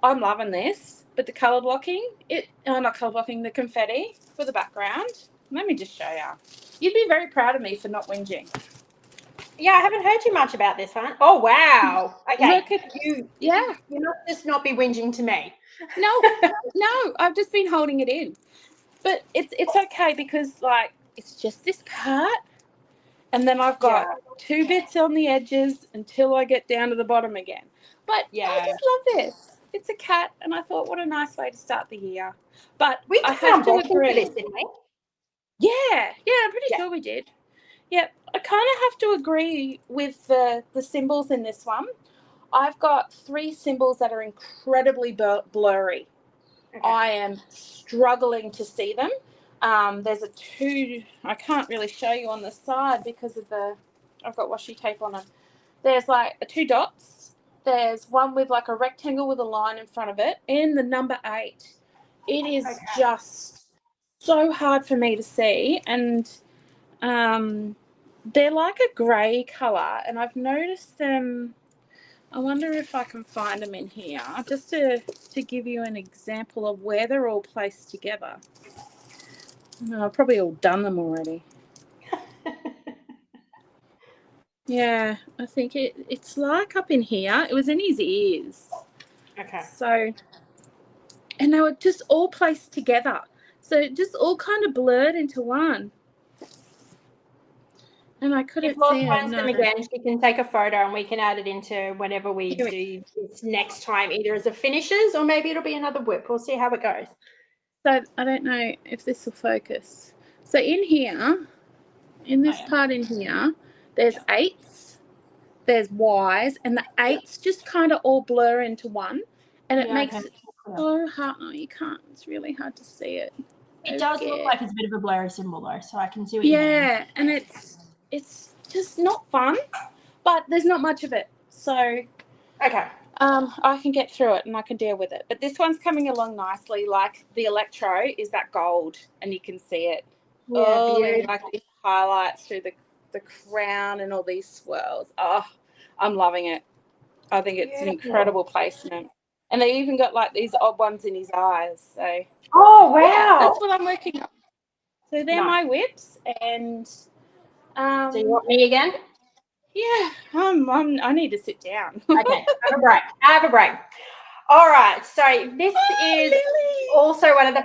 loving this, but the colour blocking, the confetti for the background. Let me just show you. You'd be very proud of me for not whinging. Yeah, I haven't heard too much about this one. Oh, wow. Okay. Look at you. Yeah. You're not just not be whinging to me. No, I've just been holding it in. But it's okay because, like, it's just this part, and then I've got 2 bits on the edges until I get down to the bottom again. But I just love this. It's a cat, and I thought, what a nice way to start the year. But I have to agree. This, didn't we? Yeah, I'm pretty sure we did. Yep, I kind of have to agree with the symbols in this one. I've got 3 symbols that are incredibly blurry. Okay. I am struggling to see them. There's a 2, I can't really show you on the side because of I've got washi tape on them. There's like a 2 dots. There's one with like a rectangle with a line in front of it, and the number 8. It is just so hard for me to see, and they're like a grey colour, and I've noticed them. I wonder if I can find them in here, just to give you an example of where they're all placed together. I've probably all done them already. Yeah, I think it's like up in here. It was in his ears. Okay. So, and they were just all placed together. So just all kind of blurred into one. And I couldn't see them again. She can take a photo and we can add it into whenever we do this next time, either as a finishes or maybe it'll be another WIP. We'll see how it goes. So I don't know if this will focus. So in here, in this part in here, there's 8s, there's Ys, and the 8s just kind of all blur into one, and it makes it so hard. Oh, you can't. It's really hard to see it. It does look like it's a bit of a blurry symbol though, so I can see what you mean. Yeah, and it's just not fun, but there's not much of it. So I can get through it and I can deal with it. But this one's coming along nicely. Like the electro is that gold, and you can see it. Yeah, like these highlights through the crown and all these swirls. Oh, I'm loving it. I think it's an incredible placement. And they even got like these odd ones in his eyes. So that's what I'm working on. So they're my WIPs, and so you want me again? Yeah, I need to sit down. Okay, have a break. All right, so this is also one of the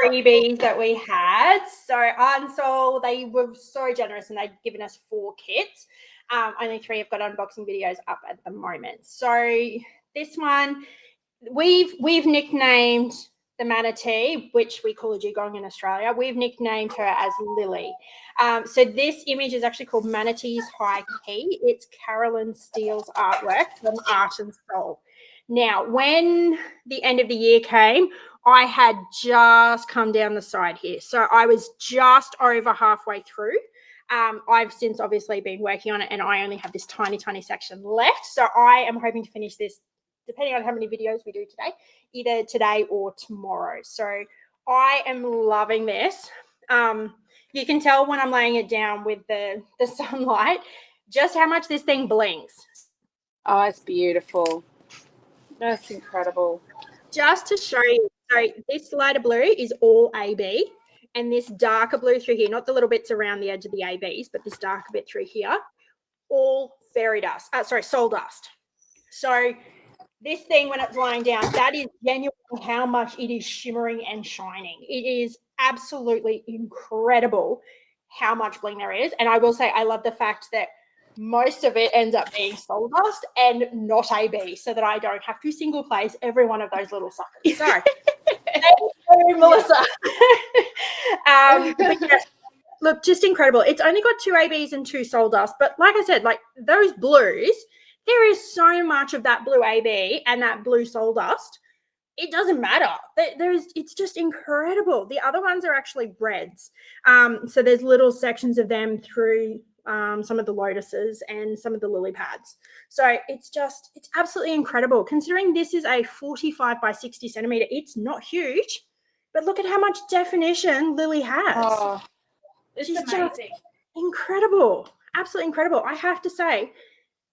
freebies that we had. So Art and Soul, they were so generous and they'd given us 4 kits. Only 3 have got unboxing videos up at the moment. So this one, we've nicknamed the manatee, which we call a dugong in Australia. We've nicknamed her as Lily. So this image is actually called Manatees High Key. It's Carolyn Steele's artwork from Art and Soul. Now, when the end of the year came, I had just come down the side here. So I was just over halfway through. I've since obviously been working on it, and I only have this tiny, tiny section left. So I am hoping to finish this, depending on how many videos we do today, either today or tomorrow. So I am loving this. You can tell when I'm laying it down with the sunlight just how much this thing blinks. Oh, it's beautiful. That's incredible. Just to show you, so this lighter blue is all AB, and this darker blue through here, not the little bits around the edge of the ABs, but this darker bit through here, all fairy dust, soul dust. So this thing, when it's lying down, that is genuinely how much it is shimmering and shining. It is absolutely incredible how much bling there is. And I will say, I love the fact that most of it ends up being soul dust and not AB, so that I don't have to single place every one of those little suckers. So thank you, Melissa. But yes, look, just incredible. It's only got 2 ABs and 2 soul dust, but like I said, like those blues, there is so much of that blue AB and that blue soul dust. It doesn't matter. It's just incredible. The other ones are actually reds. So there's little sections of them through some of the lotuses and some of the lily pads. So it's absolutely incredible. Considering this is a 45 by 60 centimeter, it's not huge, but look at how much definition Lily has. Oh, it's She's amazing. just incredible. Absolutely incredible. I have to say,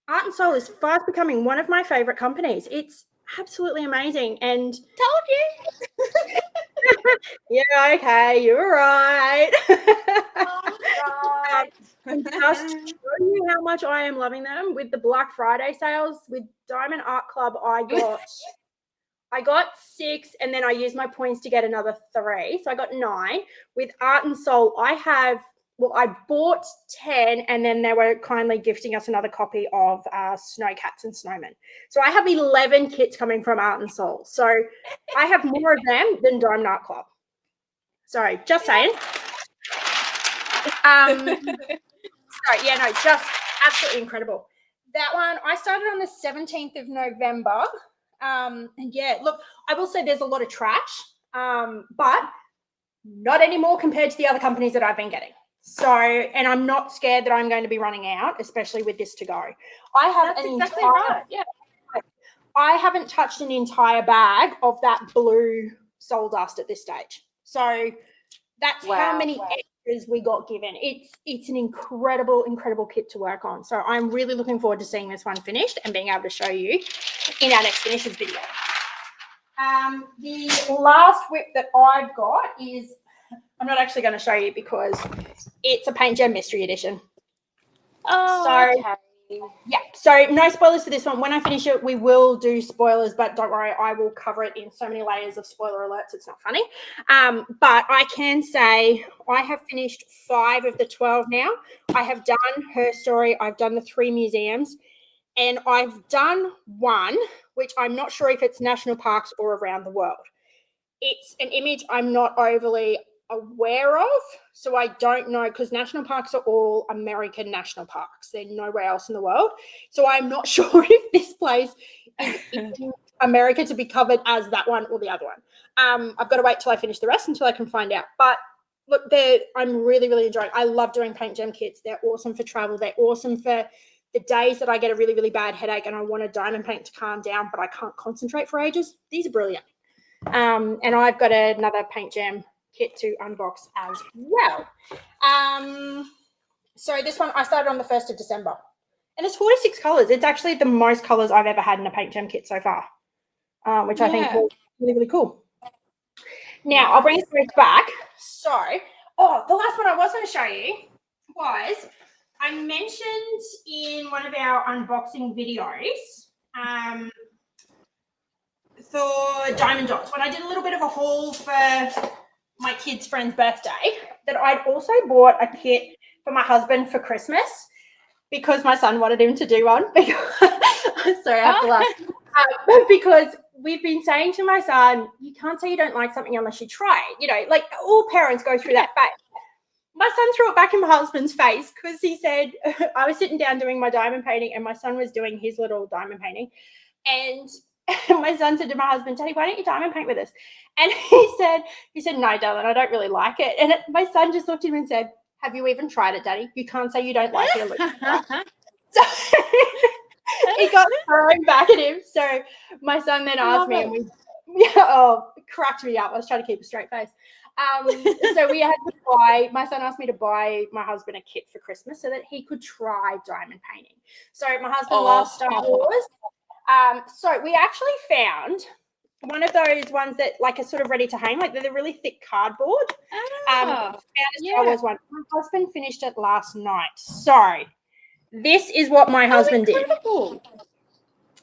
Art and Soul is fast becoming one of my favorite companies. It's absolutely amazing. And Told you. yeah, okay, you're right. Right. And just to show you how much I am loving them, with the Black Friday sales with Diamond Art Club, I got 6, and then I used my points to get another 3, so I got 9. With Art and Soul, I bought 10, and then they were kindly gifting us another copy of Snowcats and Snowman. So I have 11 kits coming from Art and Soul. So I have more of them than Diamond Art Club. Sorry, just saying. So yeah, no, just absolutely incredible. That one, I started on the 17th of November. And yeah, look, I will say there's a lot of trash, but not anymore compared to the other companies that I've been getting. So, and I'm not scared that I'm going to be running out, especially with this to go. That's exactly right. Yeah. I haven't touched an entire bag of that blue soul dust at this stage. So that's how many extras we got given. It's an incredible, incredible kit to work on. So I'm really looking forward to seeing this one finished and being able to show you in our next finishes video. The last WIP that I've got is, I'm not actually going to show you because it's a PaintGem Mystery Edition. Oh, so, okay. Yeah, so no spoilers for this one. When I finish it, we will do spoilers, but don't worry, I will cover it in so many layers of spoiler alerts. It's not funny. But I can say I have finished 5 of the 12 now. I have done her story. I've done the 3 museums, and I've done 1, which I'm not sure if it's national parks or around the world. It's an image I'm not overly aware of, so I don't know, because national parks are all American national parks. They're nowhere else in the world. So I'm not sure if this place is in America to be covered as that one or the other one. I've got to wait till I finish the rest until I can find out. But look, I'm really, really enjoying. I love doing PaintGem kits. They're awesome for travel. They're awesome for the days that I get a really, really bad headache and I want a diamond paint to calm down, but I can't concentrate for ages. These are brilliant. And I've got another PaintGem kit to unbox as well. So this one I started on the 1st of December, and it's 46 colors. It's actually the most colors I've ever had in a PaintGem kit so far, which I think is really, really cool. Now I'll bring it straight back. So, the last one I was going to show you was, I mentioned in one of our unboxing videos for Diamond Dots, when I did a little bit of a haul for my kid's friend's birthday, that I'd also bought a kit for my husband for Christmas because my son wanted him to do one. Sorry, I have to laugh. Because we've been saying to my son, you can't say you don't like something unless you try it. You know, like all parents go through that phase. My son threw it back in my husband's face because he said, I was sitting down doing my diamond painting and my son was doing his little diamond painting. And my son said to my husband, Daddy, why don't you diamond paint with us? And he said, no, darling, I don't really like it. And my son just looked at him and said, have you even tried it, Daddy? You can't say you don't like it. So he got thrown back at him. So my son then asked me, and it cracked me up. I was trying to keep a straight face. So we had to my son asked me to buy my husband a kit for Christmas so that he could try diamond painting. So my husband loves Star Wars. So we actually found one of those ones that like are sort of ready to hang, like they're the really thick cardboard. Found a Star Wars one. My husband finished it last night. So this is what my husband did.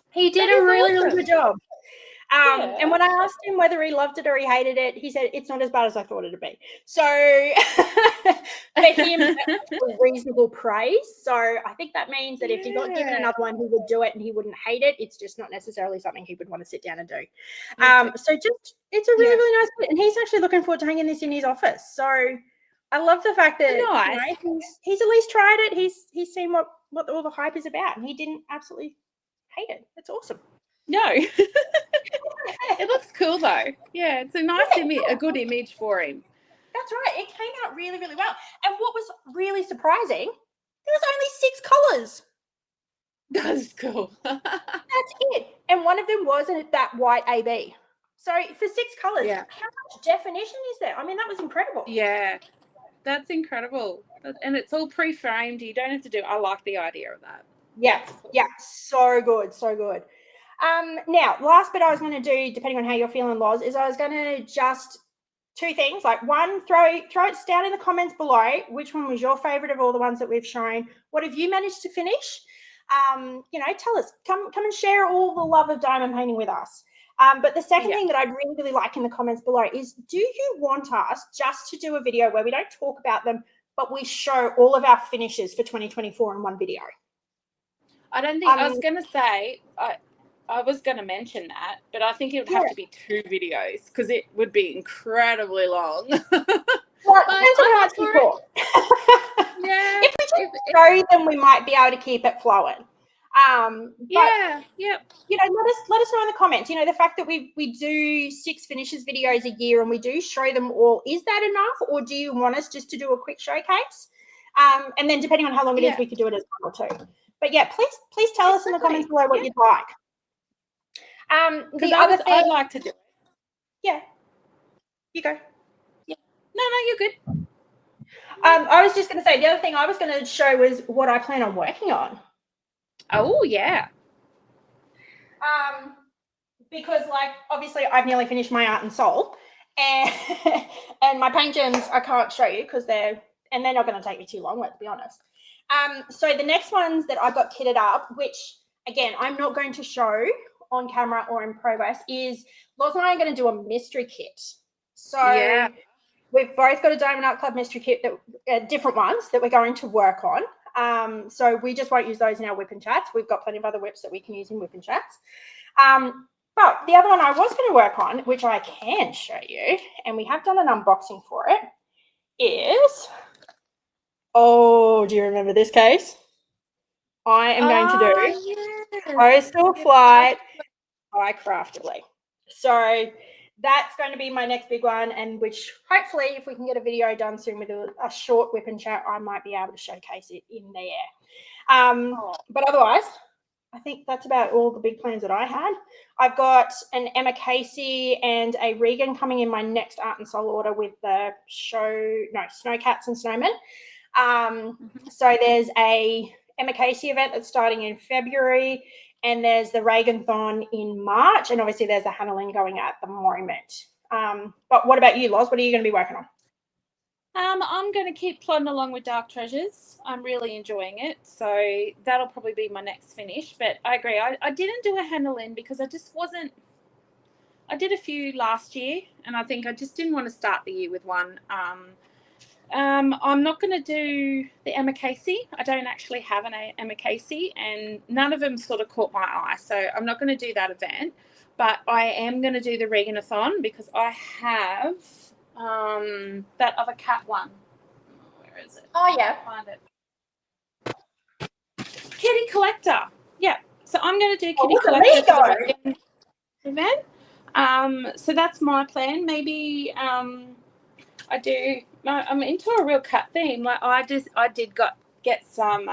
He did a really, really good job. And when I asked him whether he loved it or he hated it, he said it's not as bad as I thought it'd be. So for him, that's reasonable praise. So I think that means that if he got given another one, he would do it and he wouldn't hate it. It's just not necessarily something he would want to sit down and do. So just it's a really, really nice bit. And he's actually looking forward to hanging this in his office. So I love the fact that he's at least tried it. He's seen what all the hype is about, and he didn't absolutely hate it. That's awesome. No. It looks cool though. Yeah, it's a nice image, a good image for him. That's right. It came out really, really well. And what was really surprising, there was only 6 colours. That's cool. That's it. And one of them wasn't that white AB. So for 6 colours, how much definition is there? I mean, that was incredible. Yeah, that's incredible. And it's all pre-framed. You don't have to do. I like the idea of that. Yeah, so good, so good. Now, last bit I was going to do, depending on how you're feeling, Loz, is I was going to just 2 things. Like one, throw it down in the comments below. Which one was your favourite of all the ones that we've shown? What have you managed to finish? Tell us. Come and share all the love of diamond painting with us. But the second thing that I'd really, really like in the comments below is, do you want us just to do a video where we don't talk about them, but we show all of our finishes for 2024 in one video? I don't think I was going to say, I was going to mention that, but I think it would have to be 2 videos because it would be incredibly long. Well, it depends on how much you talk. If we just show them, we might be able to keep it flowing. Let us know in the comments. The fact that we do 6 finishes videos a year and we do show them all, is that enough, or do you want us just to do a quick showcase? And then depending on how long it is, we could do it as 1 or 2. But please tell us in the comments below what you'd like. The other thing I'd like to do it. Yeah. You go. Yeah. No, you're good. I was just going to say, the other thing I was going to show was what I plan on working on. Oh, yeah. Because, obviously I've nearly finished my art and soul, and my PaintGems I can't show you because they're not going to take me too long, let's be honest. So the next ones that I've got kitted up, which, again, I'm not going to show on camera or in progress, is Loz and I are going to do a mystery kit. So we've both got a Diamond Art Club mystery kit, that different ones that we're going to work on. So we just won't use those in our WIP and chats. We've got plenty of other WIPs that we can use in WIP and chats. But the other one I was going to work on, which I can show you, and we have done an unboxing for it, is, do you remember this case? I am going to do Coastal Flight by Craftedly. So that's going to be my next big one, and which hopefully, if we can get a video done soon with a short WIP and chat, I might be able to showcase it in there. But otherwise, I think that's about all the big plans that I had. I've got an Emma Casey and a Regan coming in my next Art and Soul order with the Snowcats and Snowman. So there's a Emma Casey event that's starting in February, and there's the Regan-thon in March, and obviously there's the Hannah Lynn going at the moment. But what about you, Loz? What are you going to be working on? I'm going to keep plodding along with Dark Treasures. I'm really enjoying it, so that'll probably be my next finish. But I agree, I didn't do a Hannah Lynn because I just wasn't. I did a few last year, and I think I just didn't want to start the year with one. I'm not going to do the Emma Casey. I don't actually have an Emma Casey, and none of them sort of caught my eye. So I'm not going to do that event, but I am going to do the Reganathon because I have that other cat one. Where is it? Oh, yeah. I'll find it. Kitty Collector. Yeah. So I'm going to do Kitty Collector for the event. So that's my plan. Maybe I do. No, I'm into a real cat theme. Like I did get some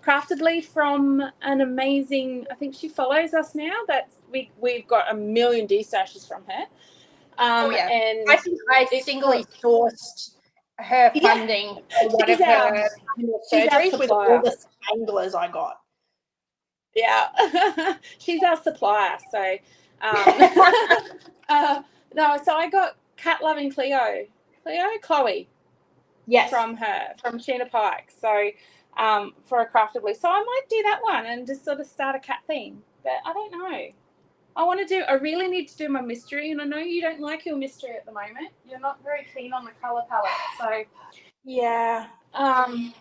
Craftedly from an amazing. I think she follows us now. That's we've got a million D-stashes from her. And I think I singly sourced her funding for one of her surgeries with all the spanglers I got. Yeah, she's our supplier. So no, so I got cat loving Chloe. Yes. From Sheena Pike. So for a Craftedly. So I might do that one and just sort of start a cat theme. But I don't know. I really need to do my mystery, and I know you don't like your mystery at the moment. You're not very keen on the colour palette. So yeah. I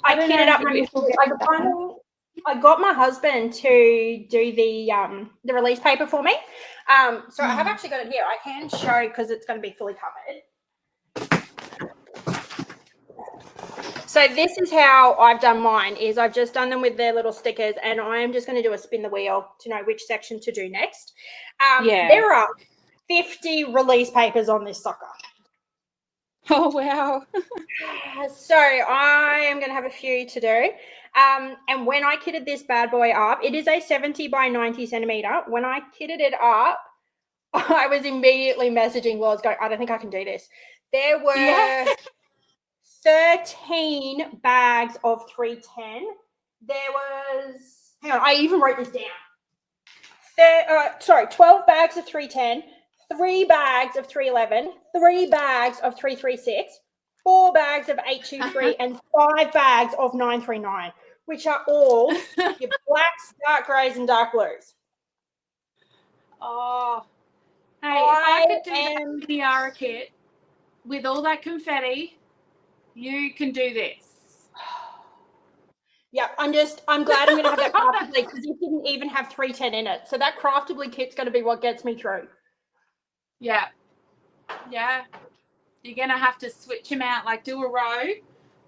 kitted up my mystery. I got my husband to do the release paper for me. So I have actually got it here. I can show because it's going to be fully covered. So this is how I've done mine, is I've just done them with their little stickers, and I am just going to do a spin the wheel to know which section to do next. There are 50 release papers on this sucker. Oh, wow. So I am going to have a few to do. And when I kitted this bad boy up, it is a 70 by 90 centimeter. When I kitted it up, I was immediately messaging Loz going, I don't think I can do this. There were 13 bags of 310. There was, hang on, I even wrote this down. 12 bags of 310, 3 bags of 311, 3 bags of 336, 4 bags of 823, and 5 bags of 939, which are all your blacks, dark greys, and dark blues. Oh, hey, if I could do that Tiara kit with all that confetti, you can do this. Yeah, I'm glad I'm going to have that Craftedly because it didn't even have 310 in it. So that Craftedly kit's going to be what gets me through. Yeah. Yeah. You're going to have to switch them out, like do a row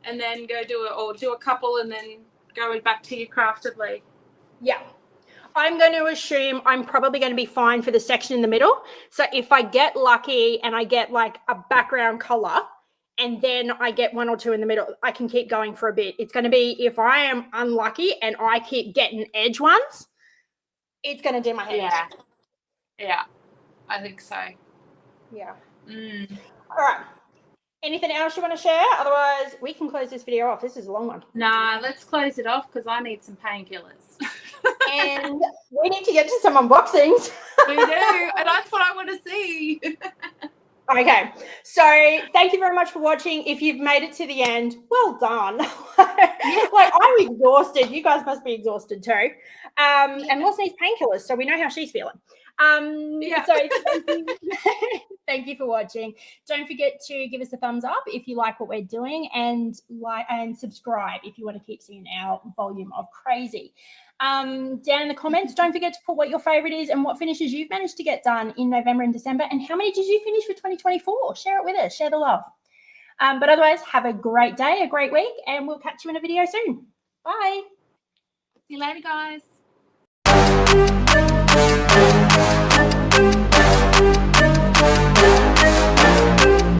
and then go do a couple and then go back to your Craftedly. Yeah. I'm going to assume I'm probably going to be fine for the section in the middle. So if I get lucky and I get like a background color, and then I get 1 or 2 in the middle, I can keep going for a bit. It's going to be, if I am unlucky and I keep getting edge ones, it's going to do my head. Yeah. Yeah, I think so. Yeah. All right. Anything else you want to share? Otherwise, we can close this video off. This is a long one. Nah, let's close it off because I need some painkillers. And we need to get to some unboxings. We do, and that's what I want to see. Okay, so thank you very much for watching. If you've made it to the end, well done. Like, I'm exhausted. You guys must be exhausted too. And Loz needs painkillers, so we know how she's feeling. So thank you for watching. Don't forget to give us a thumbs up if you like what we're doing, and subscribe if you want to keep seeing our volume of crazy. Down in the comments, don't forget to put what your favorite is and what finishes you've managed to get done in November and December, and how many did you finish for 2024? Share it with us. Share the love. But otherwise, have a great day, a great week, and we'll catch you in a video soon. Bye. See you later, guys.